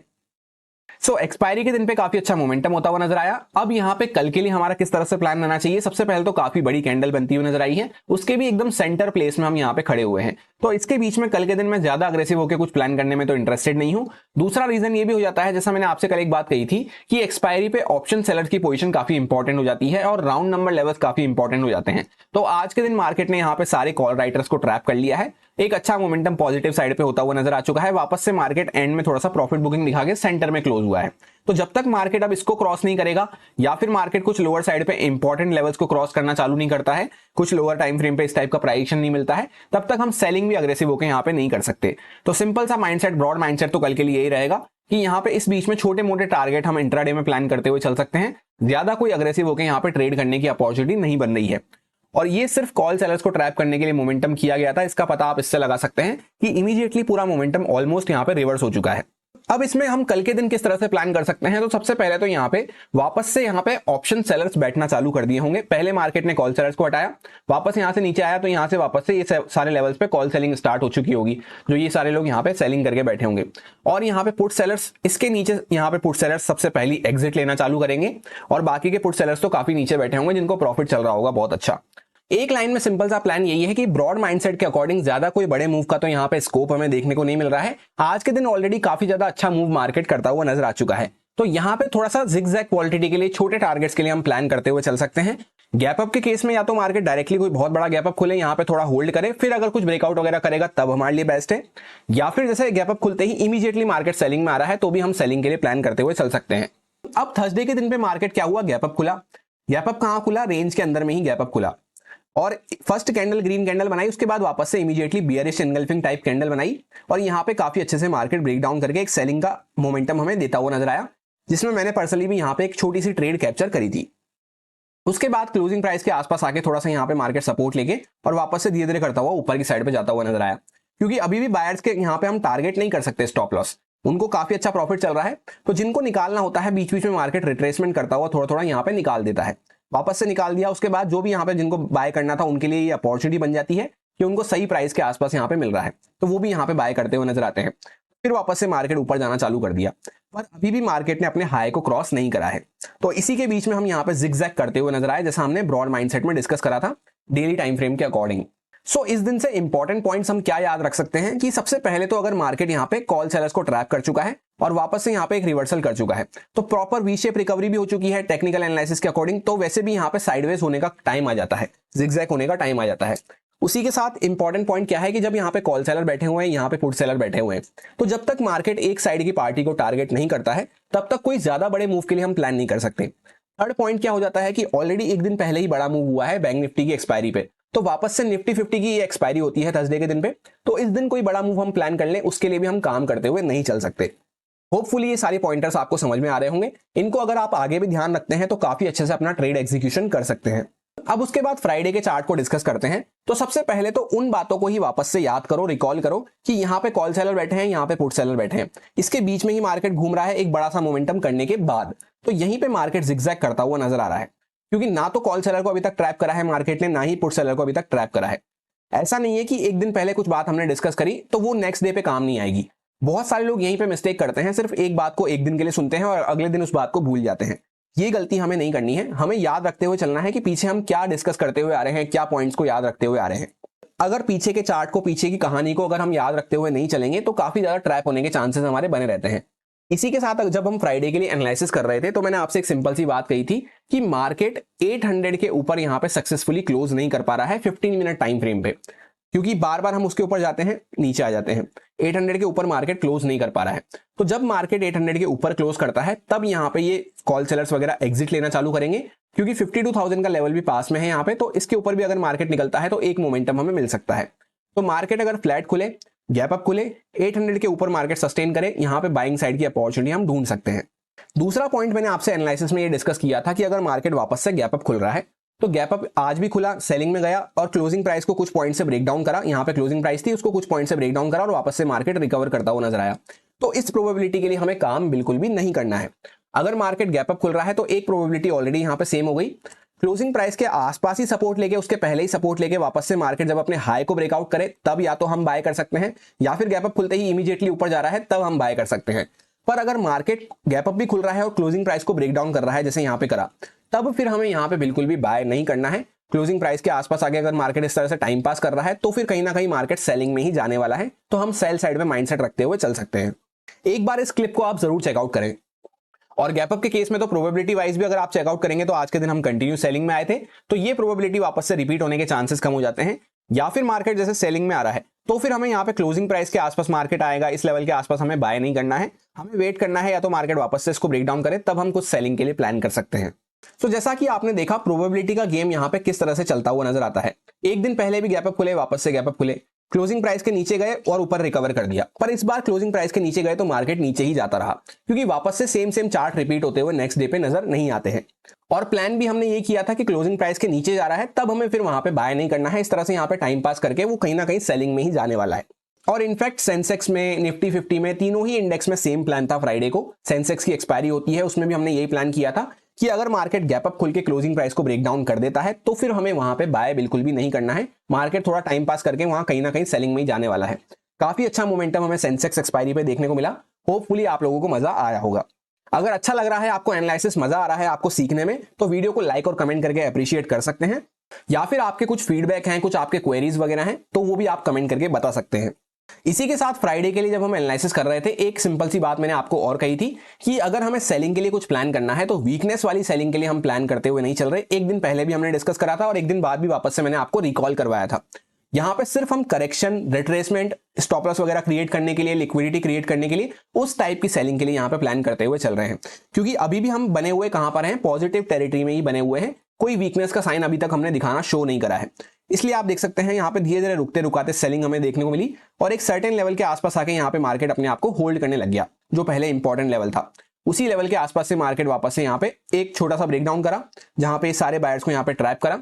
सो एक्सपायरी के दिन पे काफी अच्छा मोमेंटम होता हुआ नजर आया। अब यहाँ पे कल के लिए हमारा किस तरह से प्लान रहना चाहिए। सबसे पहले तो काफी बड़ी कैंडल बनती हुई नजर आई है, उसके भी एकदम सेंटर प्लेस में हम यहाँ पे खड़े हुए हैं, तो इसके बीच में कल के दिन में ज्यादा अग्रेसिव होकर कुछ प्लान करने में तो इंटरेस्टेड नहीं हूं। दूसरा रीजन ये भी हो जाता है, जैसा मैंने आपसे कल एक बात कही थी कि एक्सपायरी पे ऑप्शन सेलर की पोजीशन काफी इंपॉर्टेंट हो जाती है और राउंड नंबर लेवल्स काफी इंपॉर्टेंट हो जाते हैं। तो आज के दिन मार्केट ने यहाँ पे सारे कॉल राइटर्स को ट्रैप कर लिया है। एक अच्छा मोमेंटम पॉजिटिव साइड पे होता हुआ नजर आ चुका है। वापस से मार्केट एंड में थोड़ा सा प्रॉफिट बुकिंग दिखा के सेंटर में क्लोज हुआ है। तो जब तक मार्केट अब इसको क्रॉस नहीं करेगा, या फिर मार्केट कुछ लोअर साइड पे इंपॉर्टेंट लेवल्स को क्रॉस करना चालू नहीं करता है, कुछ लोअर टाइम फ्रेम पे इस टाइप का प्राइस नहीं मिलता है, तब तक हम सेलिंग भी अग्रेसिव होकर यहाँ पे नहीं कर सकते। तो सिंपल सा माइंडसेट, ब्रॉड माइंडसेट तो कल के लिए यही रहेगा कि यहाँ पे इस बीच में छोटे मोटे टारगेट हम इंट्राडे में प्लान करते हुए चल सकते हैं। ज्यादा कोई अग्रेसिव होकर यहाँ पे ट्रेड करने की अपॉर्चुनिटी नहीं बन रही है। और ये सिर्फ कॉल सेलर्स को ट्रैप करने के लिए मोमेंटम किया गया था। इसका पता आप इससे लगा सकते हैं कि इमीडिएटली पूरा मोमेंटम ऑलमोस्ट यहाँ पे रिवर्स हो चुका है। अब इसमें हम कल के दिन किस तरह से प्लान कर सकते हैं, तो सबसे पहले तो यहाँ पे वापस से यहाँ पे ऑप्शन सेलर्स बैठना चालू कर दिए होंगे। पहले मार्केट ने कॉल सेलर्स को हटाया, वापस यहाँ से नीचे आया, तो यहाँ से वापस से ये सारे लेवल्स पे कॉल सेलिंग स्टार्ट हो चुकी होगी, जो ये सारे लोग यहाँ पे सेलिंग करके बैठे होंगे। और यहाँ पे पुट सेलर्स इसके नीचे, यहाँ पे पुट सेलर्स सबसे पहली एग्जिट लेना चालू करेंगे, और बाकी के पुट सेलर्स तो काफी नीचे बैठे होंगे जिनको प्रॉफिट चल रहा होगा बहुत अच्छा। एक लाइन में सिंपल सा प्लान यही है कि ब्रॉड माइंडसेट के अकॉर्डिंग ज्यादा कोई बड़े मूव का तो यहाँ पे स्कोप हमें देखने को नहीं मिल रहा है। आज के दिन ऑलरेडी काफी ज्यादा अच्छा मूव मार्केट करता हुआ नजर आ चुका है, तो यहाँ पे थोड़ा सा जिगजैग क्वालिटी के लिए छोटे टारगेट्स के लिए हम प्लान करते हुए चल सकते हैं। गैप अप के केस में या तो मार्केट डायरेक्टली कोई बहुत बड़ा गैप अप खुले, यहाँ पे थोड़ा होल्ड करे, फिर अगर कुछ ब्रेकआउट वगैरह करेगा तब हमारे लिए बेस्ट है, या फिर जैसे गैप अप खुलते ही इमीडिएटली मार्केट सेलिंग में आ रहा है तो भी हम सेलिंग के लिए प्लान करते हुए चल सकते हैं। अब थर्सडे के दिन पे मार्केट क्या हुआ, गैप अप खुला। गैप अप कहां खुला, रेंज के अंदर में ही गैप अप खुला, और फर्स्ट कैंडल ग्रीन कैंडल बनाई, उसके बाद वापस से immediately bearish engulfing type candle बनाई, और यहाँ पे काफी अच्छे से मार्केट ब्रेक डाउन करके एक सेलिंग का मोमेंटम हमें देता हुआ नजर आया, जिसमें मैंने पर्सनली भी यहाँ पे एक छोटी सी ट्रेड कैप्चर करी थी। उसके बाद क्लोजिंग प्राइस के आसपास आके थोड़ा सा यहाँ पे मार्केट सपोर्ट लेके और वापस से धीरे धीरे करता हुआ ऊपर की साइड पे जाता हुआ नजर आया, क्योंकि अभी भी बायर्स के यहाँ पे हम टारगेट नहीं कर सकते स्टॉप लॉस, उनको काफी अच्छा प्रॉफिट चल रहा है, तो जिनको निकालना होता है बीच बीच में मार्केट रिट्रेसमेंट करता हुआ थोड़ा थोड़ा यहाँ पे निकाल देता है। वापस से निकाल दिया, उसके बाद जो भी यहाँ पे जिनको बाय करना था उनके लिए ये अपॉर्चुनिटी बन जाती है कि उनको सही प्राइस के आसपास यहाँ पे मिल रहा है, तो वो भी यहाँ पे बाय करते हुए नजर आते हैं। फिर वापस से मार्केट ऊपर जाना चालू कर दिया, पर अभी भी मार्केट ने अपने हाई को क्रॉस नहीं करा है, तो इसी के बीच में हम यहाँ पे जिगजैग करते हुए नजर आए, जैसा हमने ब्रॉड माइंडसेट में डिस्कस करा था डेली टाइम फ्रेम के अकॉर्डिंग। सो इस दिन से इंपॉर्टेंट पॉइंट्स हम क्या याद रख सकते हैं कि सबसे पहले तो अगर मार्केट यहाँ पे कॉल सेलर्स को ट्रैप कर चुका है और वापस से यहाँ पे एक रिवर्सल कर चुका है, तो प्रॉपर वी शेप रिकवरी भी हो चुकी है टेक्निकल एनालिसिस के अकॉर्डिंग, तो वैसे भी यहाँ पे साइडवेज होने का टाइम आ जाता है, जिगजैग होने का टाइम आ जाता है। उसी के साथ इंपॉर्टेंट पॉइंट क्या है कि जब यहाँ पे कॉल सेलर बैठे हुए हैं, यहाँ पे पुट सेलर बैठे हुए हैं, तो जब तक मार्केट एक साइड की पार्टी को टारगेट नहीं करता है तब तक कोई ज्यादा बड़े मूव के लिए हम प्लान नहीं कर सकते। थर्ड पॉइंट क्या हो जाता है कि ऑलरेडी एक दिन पहले ही बड़ा मूव हुआ है बैंक निफ्टी की एक्सपायरी पे, तो वापस से निफ्टी 50 की ये एक्सपायरी होती है थर्सडे के दिन पे, तो इस दिन कोई बड़ा मूव हम प्लान कर लें उसके लिए भी हम काम करते हुए नहीं चल सकते। होपफुली ये सारे पॉइंटर्स आपको समझ में आ रहे होंगे, इनको अगर आप आगे भी ध्यान रखते हैं तो काफी अच्छे से अपना ट्रेड एग्जीक्यूशन कर सकते हैं। अब उसके बाद फ्राइडे के चार्ट को डिस्कस करते हैं, तो सबसे पहले तो उन बातों को ही वापस से याद करो, रिकॉल करो कि यहाँ पे कॉल सेलर बैठे हैं, यहाँ पे पुट सेलर बैठे हैं, इसके बीच में ही मार्केट घूम रहा है एक बड़ा सा मोमेंटम करने के बाद, तो यहीं पे मार्केट जिगजैग करता हुआ नजर आ रहा है, क्योंकि ना तो कॉल सेलर को अभी तक ट्रैप करा है मार्केट ने, ना ही पुट सेलर को अभी तक ट्रैप करा है। ऐसा नहीं है कि एक दिन पहले कुछ बात हमने डिस्कस करी तो वो नेक्स्ट डे पे काम नहीं आएगी। बहुत सारे लोग यहीं पे मिस्टेक करते हैं, सिर्फ एक बात को एक दिन के लिए सुनते हैं और अगले दिन उस बात को भूल जाते हैं। ये गलती हमें नहीं करनी है, हमें याद रखते हुए चलना है कि पीछे हम क्या डिस्कस करते हुए आ रहे हैं, क्या पॉइंट्स को याद रखते हुए आ रहे हैं। अगर पीछे के चार्ट को, पीछे की कहानी को अगर हम याद रखते हुए नहीं चलेंगे तो काफी ज्यादा ट्रैप होने के चांसेस हमारे बने रहते हैं। इसी के साथ जब हम फ्राइडे के लिए एनालिसिस कर रहे थे तो मैंने आपसे एक सिंपल सी बात कही थी कि मार्केट 800 के ऊपर यहां पे सक्सेसफुली क्लोज नहीं कर पा रहा है 15 मिनट टाइम फ्रेम पे, क्योंकि बार बार हम उसके ऊपर जाते हैं नीचे आ जाते हैं। 800 के ऊपर मार्केट क्लोज नहीं कर पा रहा है, तो जब मार्केट 800 के ऊपर क्लोज करता है तब यहाँ पे ये कॉल सेलर्स वगैरह एग्जिट लेना चालू करेंगे, क्योंकि 52,000 का लेवल भी पास में है यहाँ पे, तो इसके ऊपर भी अगर मार्केट निकलता है तो एक मोमेंटम हमें मिल सकता है। तो मार्केट अगर फ्लैट खुले, गैप अप खुले, 800 के ऊपर मार्केट सस्टेन करे, यहाँ पे बाइंग साइड की अपॉर्चुनिटी हम ढूंढ सकते हैं। दूसरा पॉइंट मैंने आपसे एनालिसिस में ये डिस्कस किया था कि अगर मार्केट वापस से गैप अप खुल रहा है, तो गैप अप आज भी खुला, सेलिंग में गया और क्लोजिंग प्राइस को कुछ पॉइंट से ब्रेक डाउन करा, यहाँ पे क्लोजिंग प्राइस थी उसको कुछ पॉइंट से ब्रेक डाउन करा और वापस से मार्केट रिकवर करता हुआ नजर आया। तो इस प्रोबेबिलिटी के लिए हमें काम बिल्कुल भी नहीं करना है। अगर मार्केट गैप अप खुल रहा है तो एक प्रोबेबिलिटी ऑलरेडी यहाँ पे सेम हो गई, क्लोजिंग प्राइस के आसपास ही सपोर्ट लेके, उसके पहले ही सपोर्ट लेके वापस से मार्केट जब अपने हाई को ब्रेकआउट करे तब या तो हम बाय कर सकते हैं, या फिर गैप अप खुलते ही इमीडिएटली ऊपर जा रहा है तब हम बाय कर सकते हैं। पर अगर मार्केट गैप अप भी खुल रहा है और क्लोजिंग प्राइस को ब्रेक डाउन कर रहा है जैसे यहाँ पे करा, तब फिर हमें यहाँ पे बिल्कुल भी बाय नहीं करना है। क्लोजिंग प्राइस के आसपास आगे अगर मार्केट इस तरह से टाइम पास कर रहा है तो फिर कहीं ना कहीं मार्केट सेलिंग में ही जाने वाला है, तो हम सेल साइड में माइंडसेट रखते हुए चल सकते हैं। एक बार इस क्लिप को आप जरूर चेकआउट करें। और गैप अप के केस में तो प्रोबेबिलिटी वाइज भी अगर आप चेकआउट करेंगे तो आज के दिन हम कंटिन्यू सेलिंग में आए थे, तो ये प्रोबेबिलिटी वापस से रिपीट होने के चांसेस कम हो जाते हैं। या फिर मार्केट जैसे सेलिंग में आ रहा है तो फिर हमें यहाँ पे क्लोजिंग प्राइस के आसपास मार्केट आएगा, इस लेवल के आसपास हमें बाय नहीं करना है, हमें वेट करना है या तो मार्केट वापस से इसको ब्रेक डाउन करे तब हम कुछ सेलिंग के लिए प्लान कर सकते हैं। तो जैसा कि आपने देखा प्रोबेबिलिटी का गेम यहाँ पे किस तरह से चलता हुआ नजर आता है। एक दिन पहले भी गैप अप खुले, वापस से गैप अप खुले, क्लोजिंग प्राइस के नीचे गए और ऊपर रिकवर कर दिया, पर इस बार क्लोजिंग प्राइस के नीचे गए तो मार्केट नीचे ही जाता रहा, क्योंकि वापस से सेम चार्ट रिपीट होते हुए नेक्स्ट डे पे नजर नहीं आते हैं। और प्लान भी हमने ये किया था कि क्लोजिंग प्राइस के नीचे जा रहा है तब हमें फिर वहां पे बाय नहीं करना है, इस तरह से यहाँ पे टाइम पास करके वो कहीं ना कहीं सेलिंग में ही जाने वाला है। और इनफैक्ट सेंसेक्स में, निफ्टी 50 में, तीनों ही इंडेक्स में सेम प्लान था फ्राइडे को। सेंसेक्स की एक्सपायरी होती है, उसमें भी हमने यही प्लान किया था कि अगर मार्केट गैप अप खुल के क्लोजिंग प्राइस को ब्रेक डाउन कर देता है तो फिर हमें वहां पे बाय बिल्कुल भी नहीं करना है। मार्केट थोड़ा टाइम पास करके वहां कहीं ना कहीं सेलिंग में ही जाने वाला है। काफी अच्छा मोमेंटम हमें सेंसेक्स एक्सपायरी पे देखने को मिला। होपफुली आप लोगों को मजा आया होगा। अगर अच्छा लग रहा है, आपको एनालिसिस मजा आ रहा है आपको सीखने में, तो वीडियो को लाइक और कमेंट करके अप्रिशिएट कर सकते हैं। या फिर आपके कुछ फीडबैक हैं, कुछ आपके क्वेरीज वगैरह हैं, तो वो भी आप कमेंट करके बता सकते हैं। इसी के साथ फ्राइडे के लिए जब हम एनालिसिस कर रहे थे, एक सिंपल सी बात मैंने आपको और कही थी कि अगर हमें सेलिंग के लिए कुछ प्लान करना है तो वीकनेस वाली सेलिंग के लिए हम प्लान करते हुए नहीं चल रहे। एक दिन पहले भी हमने डिस्कस करा था और एक दिन बाद भी वापस से मैंने आपको रिकॉल करवाया था। यहां पे सिर्फ हम करेक्शन, रिट्रेसमेंट, स्टॉप लॉस वगैरह क्रिएट करने के लिए, लिक्विडिटी क्रिएट करने के लिए, उस टाइप की सेलिंग के लिए यहां पे प्लान करते हुए चल रहे हैं। क्योंकि अभी भी हम बने हुए कहां पर हैं, पॉजिटिव टेरिटरी में ही बने हुए हैं। कोई वीकनेस का साइन अभी तक हमने दिखाना शो नहीं करा है। इसलिए आप देख सकते हैं यहाँ पे धीरे धीरे रुकते रुकाते सेलिंग हमें देखने को मिली और एक सर्टेन लेवल के आसपास आके यहाँ पे मार्केट अपने आप को होल्ड करने लग गया। जो पहले इंपॉर्टेंट लेवल था, उसी लेवल के आसपास से मार्केट वापस से यहाँ पे एक छोटा सा ब्रेकडाउन करा, जहां पे सारे बायर्स को यहाँ पे ट्रैप करा।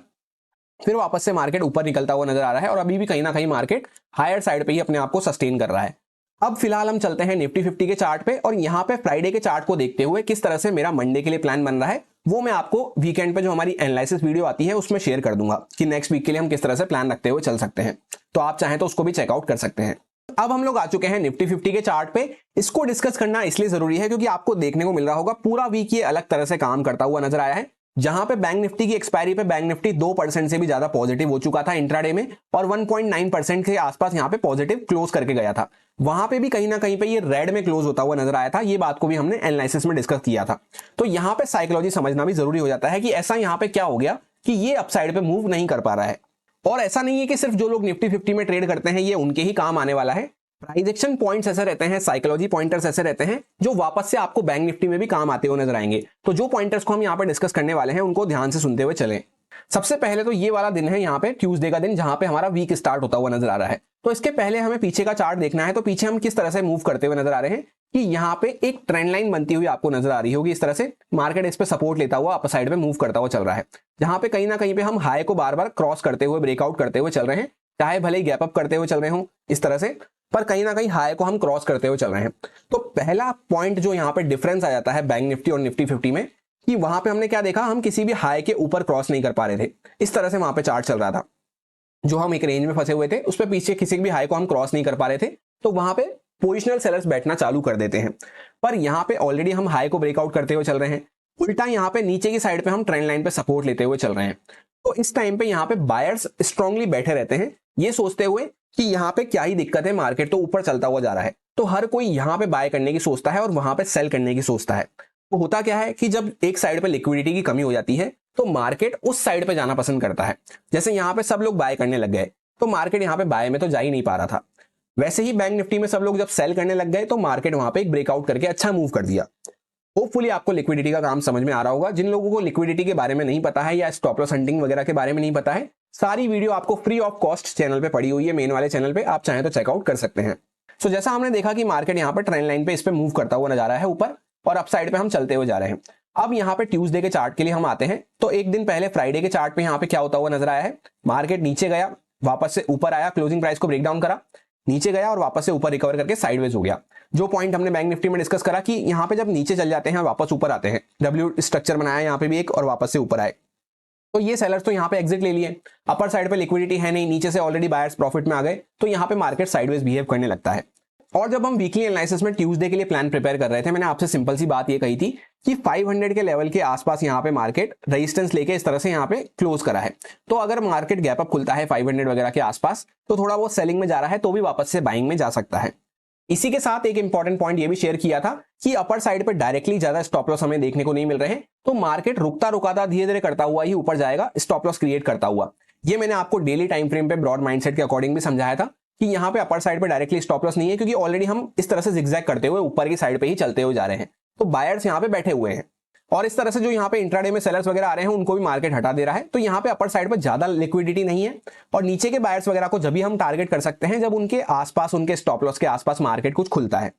फिर वापस से मार्केट ऊपर निकलता हुआ नजर आ रहा है और अभी भी कहीं ना कहीं मार्केट हायर साइड पे ही अपने आप को सस्टेन कर रहा है। अब फिलहाल हम चलते हैं निफ्टी 50 के चार्ट पे और यहाँ पे फ्राइडे के चार्ट को देखते हुए किस तरह से मेरा मंडे के लिए प्लान बन रहा है वो मैं आपको वीकेंड पे जो हमारी एनालिसिस वीडियो आती है उसमें शेयर कर दूंगा कि नेक्स्ट वीक के लिए हम किस तरह से प्लान रखते हुए चल सकते हैं। तो आप चाहें तो उसको भी चेकआउट कर सकते हैं। अब हम लोग आ चुके हैं निफ्टी 50 के चार्ट पे। इसको डिस्कस करना इसलिए जरूरी है क्योंकि आपको देखने को मिल रहा होगा पूरा वीक ये अलग तरह से काम करता हुआ नजर आया है। जहां पे बैंक निफ्टी की एक्सपायरी पे बैंक निफ्टी 2% से भी ज्यादा पॉजिटिव हो चुका था इंट्राडे में और 1.9% के आसपास यहां पे पॉजिटिव क्लोज करके गया था। वहां पे भी कहीं ना कहीं पे ये रेड में क्लोज होता हुआ नजर आया था। ये बात को भी हमने एनालिसिस में डिस्कस किया था। तो यहां पे साइकोलॉजी समझना भी जरूरी हो जाता है कि ऐसा यहां पे क्या हो गया कि ये अपसाइड पे मूव नहीं कर पा रहा है। और ऐसा नहीं है कि सिर्फ जो लोग निफ्टी 50 में ट्रेड करते हैं ये उनके ही काम आने वाला है। प्राइस एक्शन पॉइंट्स ऐसे रहते हैं, साइकोलॉजी पॉइंटर्स ऐसे रहते हैं जो वापस से आपको बैंक निफ्टी में भी काम आते हुए नजर आएंगे। तो जो पॉइंटर्स को हम यहाँ पे डिस्कस करने वाले हैं उनको ध्यान से सुनते हुए चलें। सबसे पहले तो ये वाला दिन है यहाँ पे ट्यूसडे का दिन, जहां पे हमारा वीक स्टार्ट होता हुआ नजर आ रहा है। तो इसके पहले हमें पीछे का चार्ट देखना है। तो पीछे हम किस तरह से मूव करते हुए नजर आ रहे हैं कि यहाँ पे एक ट्रेंड लाइन बनती हुई आपको नजर आ रही होगी। इस तरह से मार्केट इस पे सपोर्ट लेता हुआ अपर साइड पे मूव करता हुआ चल रहा है, जहां पे कहीं ना कहीं पे हम हाई को बार बार क्रॉस करते हुए, ब्रेकआउट करते हुए चल रहे हैं। चाहे भले ही गैप अप करते हुए चल रहे हो इस तरह से, पर कहीं ना कहीं हाई को हम क्रॉस करते हुए चल रहे हैं। तो पहला पॉइंट जो यहाँ पे डिफरेंस आ जाता है बैंक निफ्टी और निफ्टी 50 में कि वहां पे हमने क्या देखा, हम किसी भी हाई के ऊपर क्रॉस नहीं कर पा रहे थे। इस तरह से वहां पे चार्ट चल रहा था, जो हम एक रेंज में फंसे हुए थे उस पर पीछे किसी भी हाई को हम क्रॉस नहीं कर पा रहे थे। तो वहां पे पोजिशनल सेलर्स बैठना चालू कर देते हैं। पर यहाँ पे ऑलरेडी हम हाई को ब्रेकआउट करते हुए चल रहे हैं। उल्टा यहाँ पे नीचे की साइड पे हम ट्रेंड लाइन पे सपोर्ट लेते हुए चल रहे हैं। तो इस टाइम पे यहाँ पे बायर्स स्ट्रांगली बैठे रहते हैं, ये सोचते हुए कि यहाँ पे क्या ही दिक्कत है, मार्केट तो ऊपर चलता हुआ जा रहा है। तो हर कोई यहाँ पे बाय करने की सोचता है और वहां पे सेल करने की सोचता है। तो होता क्या है कि जब एक साइड पे लिक्विडिटी की कमी हो जाती है तो मार्केट उस साइड पे जाना पसंद करता है। जैसे यहाँ पे सब लोग बाय करने लग गए तो मार्केट यहाँ पे बाय में तो जा ही नहीं पा रहा था। वैसे ही बैंक निफ्टी में सब लोग जब सेल करने लग गए तो मार्केट वहां पे एक ब्रेकआउट करके अच्छा मूव कर दिया। होपफुली आपको लिक्विडिटी का काम समझ में आ रहा होगा। जिन लोगों को लिक्विडिटी के बारे में नहीं पता है या स्टॉप लॉस हंटिंग वगैरह के बारे में नहीं पता है, सारी वीडियो आपको फ्री ऑफ कॉस्ट चैनल पे पड़ी हुई है, मेन वाले चैनल पे, आप चाहें तो चेकआउट कर सकते हैं। सो जैसा हमने देखा कि मार्केट यहाँ पर ट्रेंड लाइन पे इस पे मूव करता हुआ नजर आ रहा है ऊपर और अप साइड पे हम चलते हुए जा रहे हैं। अब यहाँ पे ट्यूसडे के चार्ट के लिए हम आते हैं। तो एक दिन पहले फ्राइडे के चार्ट पे यहाँ पे क्या होता हुआ नजर आया है, मार्केट नीचे गया, वापस से ऊपर आया, क्लोजिंग प्राइस को ब्रेकडाउन करा, नीचे गया और वापस से ऊपर रिकवर करके साइडवेज हो गया। जो पॉइंट हमने बैंक निफ्टी में डिस्कस करा कि यहाँ पे जब नीचे चल जाते हैं वापस ऊपर आते हैं, डब्ल्यू स्ट्रक्चर बनाया यहाँ पे भी एक और वापस से ऊपर आए। तो ये सेलर्स तो यहाँ पे एग्जिट ले लिए, अपर साइड पे लिक्विडिटी है नहीं, नीचे से ऑलरेडी बायर्स प्रॉफिट में आ गए, तो यहाँ पे मार्केट साइडवेज बिहेव करने लगता है। और जब हम वीकली एनालिसिस में ट्यूसडे के लिए प्लान प्रिपेयर कर रहे थे, मैंने आपसे सिंपल सी बात ये कही थी कि 500 के लेवल के आसपास यहाँ पे मार्केट रेजिस्टेंस लेके इस तरह से यहाँ पे क्लोज करा है। तो अगर मार्केट गैप अप खुलता है 500 वगैरह के आसपास तो थोड़ा वो सेलिंग में जा रहा है तो भी वापस से बाइंग में जा सकता है। इसी के साथ एक इंपॉर्टेंट पॉइंट ये भी शेयर किया था कि अपर साइड पे डायरेक्टली ज्यादा स्टॉप लॉस हमें देखने को नहीं मिल रहे, तो मार्केट रुकता रुकाता धीरे धीरे करता हुआ ही ऊपर जाएगा, स्टॉप लॉस क्रिएट करता हुआ। ये मैंने आपको डेली टाइम फ्रेम पे ब्रॉड माइंडसेट के अकॉर्डिंग भी समझाया था कि यहाँ पे अपर साइड पे डायरेक्टली स्टॉप लॉस नहीं है, क्योंकि ऑलरेडी हम इस तरह से जिगजैग करते हुए ऊपर की साइड पे ही चलते हुए जा रहे हैं। तो बायर्स यहाँ पे बैठे हुए हैं और इस तरह से जो यहाँ पे इंट्राडे में सेलर्स वगैरह आ रहे हैं उनको भी मार्केट हटा दे रहा है। तो यहाँ पे अपर साइड पे ज्यादा लिक्विडिटी नहीं है और नीचे के बायर्स वगैरह को जब भी हम टारगेट कर सकते हैं जब उनके आसपास, उनके स्टॉप लॉस के आसपास मार्केट कुछ खुलता है।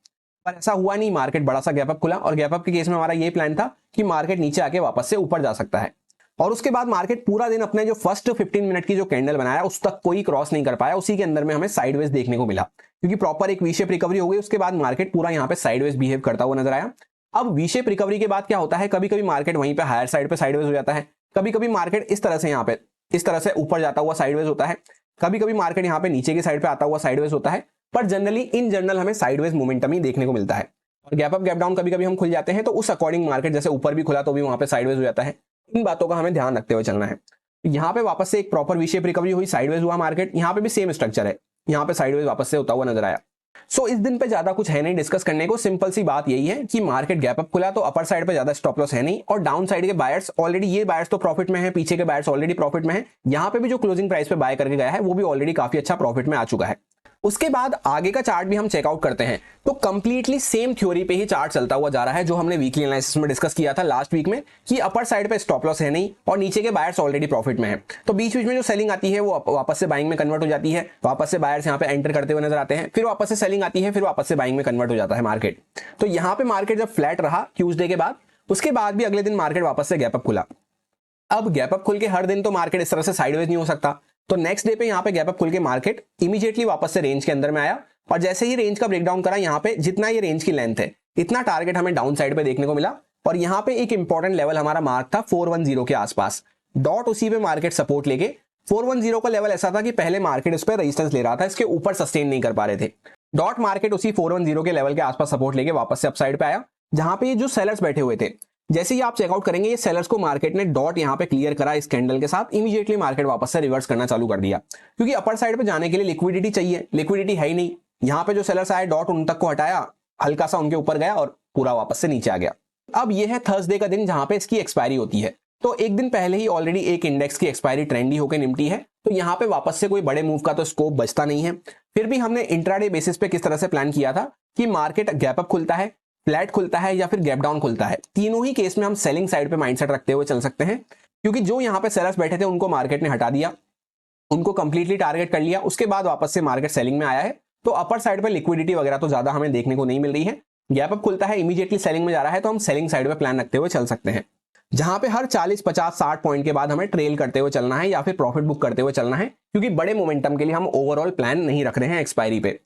पर ऐसा हुआ नहीं, मार्केट बड़ा सा गैप अप खुला और गैप अप के केस में हमारा ये प्लान था कि मार्केट नीचे आके वापस से ऊपर जा सकता है। और उसके बाद मार्केट पूरा दिन अपने जो फर्स्ट 15 मिनट की जो कैंडल बनाया उस तक कोई क्रॉस नहीं कर पाया, उसी के अंदर में हमें साइडवेज देखने को मिला। क्योंकि प्रॉपर एक वी शेप रिकवरी हो गई, उसके बाद मार्केट पूरा यहाँ पे साइडवेज बिहेव करता हुआ नजर आया। अब वी शेप रिकवरी के बाद क्या होता है, कभी कभी मार्केट वहीं पे हायर साइड पे साइडवेज हो जाता है, कभी कभी मार्केट इस तरह से यहाँ पे इस तरह से ऊपर जाता हुआ साइडवेज होता है, कभी कभी मार्केट यहाँ पे नीचे की साइड पे आता हुआ साइडवेज होता है, पर जनरली इन जनरल हमें साइडवेज मोमेंटम ही देखने को मिलता है। और गैप अप गैप डाउन कभी कभी हम खुल जाते हैं, तो उस अकॉर्डिंग मार्केट जैसे ऊपर भी खुला तो भी वहां पे साइडवेज हो जाता है। इन बातों का हमें ध्यान रखते हुए चलना है। यहाँ पे वापस से एक प्रॉपर वी शेप रिकवरी हुई, साइडवेज हुआ मार्केट, यहाँ पे भी सेम स्ट्रक्चर है, यहाँ पे साइडवेज वापस से होता हुआ नजर आया। सो इस दिन पे ज्यादा कुछ है नहीं डिस्कस करने को, सिंपल सी बात यही है कि मार्केट गैप अप खुला तो अपर साइड पे ज्यादा स्टॉप लॉस है नहीं, और डाउन साइड के बायर्स ऑलरेडी, ये बायर्स तो प्रॉफिट में है, पीछे के बायर्स ऑलरेडी प्रॉफिट में है, यहाँ पे भी जो क्लोजिंग प्राइस पे बाय करके गया है वो भी ऑलरेडी काफी अच्छा प्रॉफिट में आ चुका है। उसके बाद आगे का चार्ट भी हम चेकआउट करते हैं, तो कंप्लीटली सेम थ्योरी पे ही चार्ट चलता हुआ जा रहा है जो हमने वीकली एनालिसिस में डिस्कस किया था लास्ट वीक में, कि अपर साइड पे स्टॉप लॉस है नहीं और नीचे के बायर्स ऑलरेडी प्रॉफिट में है, तो बीच बीच में जो सेलिंग आती है वो वापस से बाइंग में कन्वर्ट हो जाती है, वापस से बायर्स यहाँ पे एंटर करते हुए नजर आते हैं, फिर वापस से सेलिंग आती है, फिर वापस से बाइंग में कन्वर्ट हो जाता है मार्केट। तो यहाँ पे मार्केट जब फ्लैट रहा ट्यूसडे के बाद, उसके बाद भी अगले दिन मार्केट वापस से गैप अप खुला। अब गैप अप खुल के हर दिन तो मार्केट इस तरह से साइडवेज नहीं हो सकता, तो नेक्स्ट डे पे यहाँ पे गैप अप खुल के मार्केट इमीडिएटली वापस से रेंज के अंदर में आया, और जैसे ही रेंज का ब्रेकडाउन करा, यहाँ पे जितना ये रेंज की लेंथ है इतना टारगेट हमें डाउन साइड पे देखने को मिला, और यहाँ पे एक इंपॉर्टेंट लेवल हमारा मार्क था 410 के आसपास, डॉट उसी पे मार्केट सपोर्ट लेके 410 का लेवल ऐसा था कि पहले मार्केट इस पर रेजिस्टेंस ले रहा था, इसके ऊपर सस्टेन नहीं कर पा रहे थे। डॉट मार्केट उसी 410 के लेवल के आसपास सपोर्ट लेके वापस से अपसाइड पे आया, जहां पे ये जो सेलर्स बैठे हुए थे, जैसे ही आप चेकआउट करेंगे ये सेलर्स को मार्केट ने डॉट यहाँ पे क्लियर करा इस कैंडल के साथ, इमीडिएटली मार्केट वापस से रिवर्स करना चालू कर दिया, क्योंकि अपर साइड पे जाने के लिए लिक्विडिटी चाहिए, लिक्विडिटी है ही नहीं। यहाँ पे जो सेलर्स आए डॉट उन तक को हटाया, हल्का सा उनके ऊपर गया और पूरा वापस से नीचे आ गया। अब ये है थर्सडे का दिन जहां पे इसकी एक्सपायरी होती है, तो एक दिन पहले ही ऑलरेडी एक इंडेक्स की एक्सपायरी ट्रेंडी होकर निपटी है, तो यहाँ पे वापस से कोई बड़े मूव का तो स्कोप बचता नहीं है। फिर भी हमने इंट्राडे बेसिस पे किस तरह से प्लान किया था कि मार्केट गैप अप खुलता है, फ्लैट खुलता है या फिर गैप डाउन खुलता है, तीनों ही केस में हम सेलिंग साइड पे माइंडसेट रखते हुए चल सकते हैं, क्योंकि जो यहाँ पे सेलर्स बैठे थे उनको मार्केट ने हटा दिया, उनको कंप्लीटली टारगेट कर लिया, उसके बाद वापस से मार्केट सेलिंग में आया है, तो अपर साइड पे लिक्विडिटी वगैरह तो ज्यादा हमें देखने को नहीं मिल रही है। गैप अप खुलता है, इमीडिएटली सेलिंग में जा रहा है, तो हम सेलिंग साइड पे प्लान रखते हुए चल सकते हैं, जहां पे हर 40, 50, 60 पॉइंट के बाद हमें ट्रेल करते हुए चलना है या फिर प्रॉफिट बुक करते हुए चलना है, क्योंकि बड़े मोमेंटम के लिए हम ओवरऑल प्लान नहीं रख रहे हैं एक्सपायरी पे।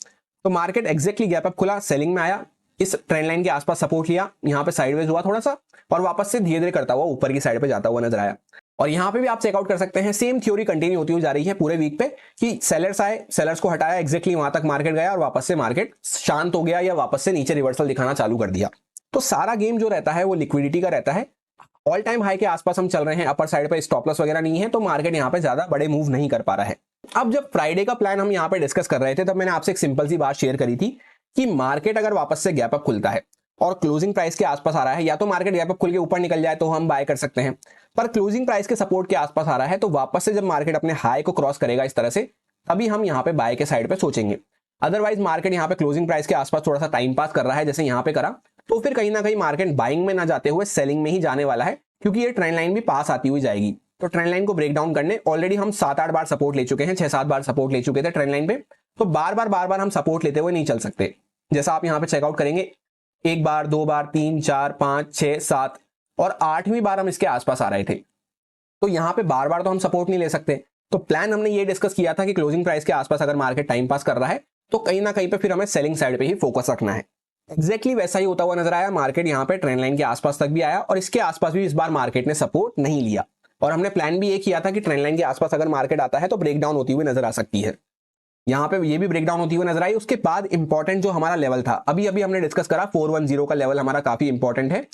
तो मार्केट एक्जैक्टली गैप अप खुला, सेलिंग में आया, इस ट्रेंड लाइन के आसपास सपोर्ट लिया, यहाँ पे साइडवेज हुआ थोड़ा सा, और वापस से धीरे धीरे करता हुआ ऊपर की साइड पे जाता हुआ नजर आया। और यहाँ पे भी आप चेकआउट कर सकते हैं, सेम थ्योरी कंटिन्यू होती हुई जा रही है पूरे वीक पे, कि सेलर्स आए, सेलर्स को हटाया, एक्जैक्टली वहां तक मार्केट गया और वापस से मार्केट शांत हो गया या वापस से नीचे रिवर्सल दिखाना चालू कर दिया। तो सारा गेम जो रहता है वो लिक्विडिटी का रहता है, ऑल टाइम हाई के आसपास हम चल रहे हैं, अपर साइड पे स्टॉप लॉस वगैरह नहीं है, तो मार्केट यहाँ पे ज्यादा बड़े मूव नहीं कर पा रहा है। अब जब फ्राइडे का प्लान हम यहाँ पे डिस्कस कर रहे थे, तब मैंने आपसे एक सिंपल सी बात शेयर करी थी कि मार्केट अगर वापस से गैप अप खुलता है और क्लोजिंग प्राइस के आसपास आ रहा है, या तो मार्केट गैप अप खुल के ऊपर निकल जाए तो हम बाय कर सकते हैं, पर क्लोजिंग प्राइस के सपोर्ट के आसपास आ रहा है तो वापस से जब मार्केट अपने हाई को क्रॉस करेगा इस तरह से, तभी हम यहाँ पे बाय के साइड पे सोचेंगे। अदरवाइज मार्केट यहाँ पे क्लोजिंग प्राइस के आसपास थोड़ा सा टाइम पास कर रहा है, जैसे यहाँ पे करा, तो फिर कहीं ना कहीं मार्केट बाइंग में ना जाते हुए सेलिंग में ही जाने वाला है, क्योंकि ये ट्रेंड लाइन भी पास आती हुई जाएगी। तो ट्रेंड लाइन को ब्रेक डाउन करने ऑलरेडी हम 7-8 बार सपोर्ट ले चुके हैं, 6-7 बार सपोर्ट ले चुके थे ट्रेंड लाइन पे, तो बार बार हम सपोर्ट लेते हुए नहीं चल सकते। जैसा आप यहाँ पे चेकआउट करेंगे, 1 बार, 2 बार, 3, 4, 5, 6, 7 और 8वीं बार हम इसके आसपास आ रहे थे, तो यहाँ पे बार बार तो हम सपोर्ट नहीं ले सकते। तो प्लान हमने ये डिस्कस किया था कि क्लोजिंग प्राइस के आसपास अगर मार्केट टाइम पास कर रहा है तो कहीं ना कहीं पे फिर हमें सेलिंग साइड पे ही फोकस रखना है। एक्जैक्टली वैसा ही होता हुआ नजर आया, मार्केट यहाँ पे ट्रेंड लाइन के आसपास तक भी आया और इसके आसपास भी इस बार मार्केट ने सपोर्ट नहीं लिया, और हमने प्लान भी ये किया था कि ट्रेंड लाइन के आसपास अगर मार्केट आता है तो ब्रेकडाउन होती हुई नजर आ सकती है। यहाँ पे ये भी ब्रेकडाउन होती हुई नजर आई। उसके बाद इंपॉर्टेंट जो हमारा लेवल था, अभी हमने डिस्कस करा, 410 का लेवल हमारा काफी इंपॉर्टेंट है,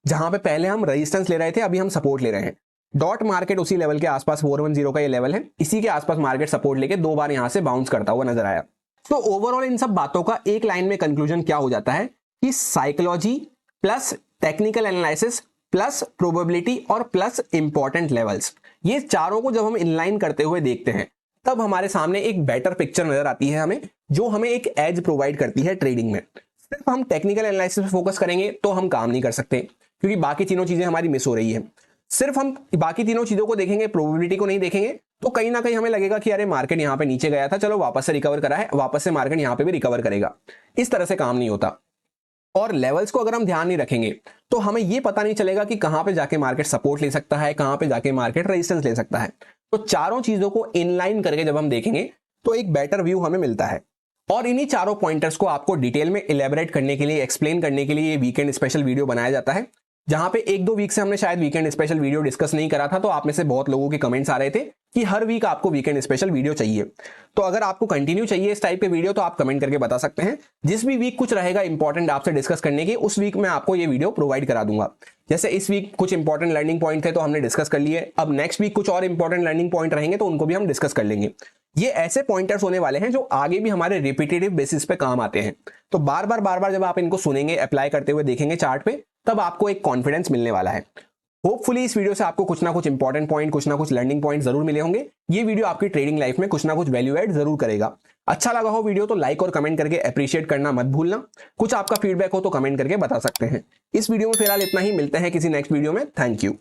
जहां पे पहले हम रेजिस्टेंस ले रहे थे, अभी हम सपोर्ट ले रहे हैं। डॉट मार्केट उसी लेवल के आसपास 410 का ये लेवल है, इसी के आसपास मार्केट सपोर्ट लेके 2 बार यहां से बाउंस करता हुआ नजर आया। तो ओवरऑल इन सब बातों का एक लाइन में कंक्लूजन क्या हो जाता है कि psychology plus technical analysis plus probability और प्लस इंपॉर्टेंट लेवल्स, ये चारों को जब हम इनलाइन करते हुए देखते हैं तब हमारे सामने एक बेटर पिक्चर नजर आती है हमें, जो हमें एक एज प्रोवाइड करती है ट्रेडिंग में। सिर्फ हम टेक्निकल एनालिसिस पे फोकस करेंगे तो हम काम नहीं कर सकते, क्योंकि बाकी तीनों चीजें हमारी मिस हो रही है। सिर्फ हम बाकी तीनों चीजों को देखेंगे, प्रोबेबिलिटी को नहीं देखेंगे, तो कहीं ना कहीं हमें लगेगा कि अरे मार्केट यहाँ पे नीचे गया था, चलो वापस से रिकवर करा है, वापस से मार्केट यहाँ पे भी रिकवर करेगा। इस तरह से काम नहीं होता। और लेवल्स को अगर हम ध्यान नहीं रखेंगे तो हमें यह पता नहीं चलेगा कि कहां पे जाके मार्केट सपोर्ट ले सकता है, कहां पे जाके मार्केट रेजिस्टेंस ले सकता है। तो चारों चीजों को इनलाइन करके जब हम देखेंगे तो एक बेटर व्यू हमें मिलता है। और इन्हीं चारों पॉइंटर्स को आपको डिटेल में इलेबोरेट करने के लिए, एक्सप्लेन करने के लिए ये वीकेंड स्पेशल वीडियो बनाया जाता है, जहां पे 1-2 वीक से हमने शायद वीकेंड स्पेशल वीडियो डिस्कस नहीं करा था। तो आप में से बहुत लोगों के कमेंट्स आ रहे थे कि हर वीक आपको वीकेंड स्पेशल वीडियो चाहिए। तो अगर आपको कंटिन्यू चाहिए इस टाइप के वीडियो तो आप कमेंट करके बता सकते हैं। जिस भी वीक कुछ रहेगा इंपॉर्टेंट आपसे डिस्कस करने की, उस वीक मैं आपको ये वीडियो प्रोवाइड करा दूंगा। जैसे इस वीक कुछ इंपॉर्टेंट लर्निंग पॉइंट थे तो हमने डिस्कस कर लिए, अब नेक्स्ट वीक कुछ और इंपॉर्टेंट लर्निंग पॉइंट रहेंगे तो उनको भी हम डिस्कस कर लेंगे। ये ऐसे पॉइंटर्स होने वाले हैं जो आगे भी हमारे रिपीटेटिव बेसिस पे काम आते हैं। तो बार बार जब आप इनको सुनेंगे, अप्लाई करते हुए देखेंगे चार्ट पे, तब आपको एक कॉन्फिडेंस मिलने वाला है। होपफुली इस वीडियो से आपको कुछ ना कुछ इंपॉर्टेंट पॉइंट, कुछ ना कुछ लर्निंग पॉइंट जरूर मिले होंगे। ये वीडियो आपकी ट्रेडिंग लाइफ में कुछ ना कुछ वैल्यू ऐड जरूर करेगा। अच्छा लगा हो वीडियो तो लाइक और कमेंट करके अप्रिशिएट करना मत भूलना। कुछ आपका फीडबैक हो तो कमेंट करके बता सकते हैं। इस वीडियो में फिलहाल इतना ही, मिलते हैं किसी नेक्स्ट वीडियो में। Thank you.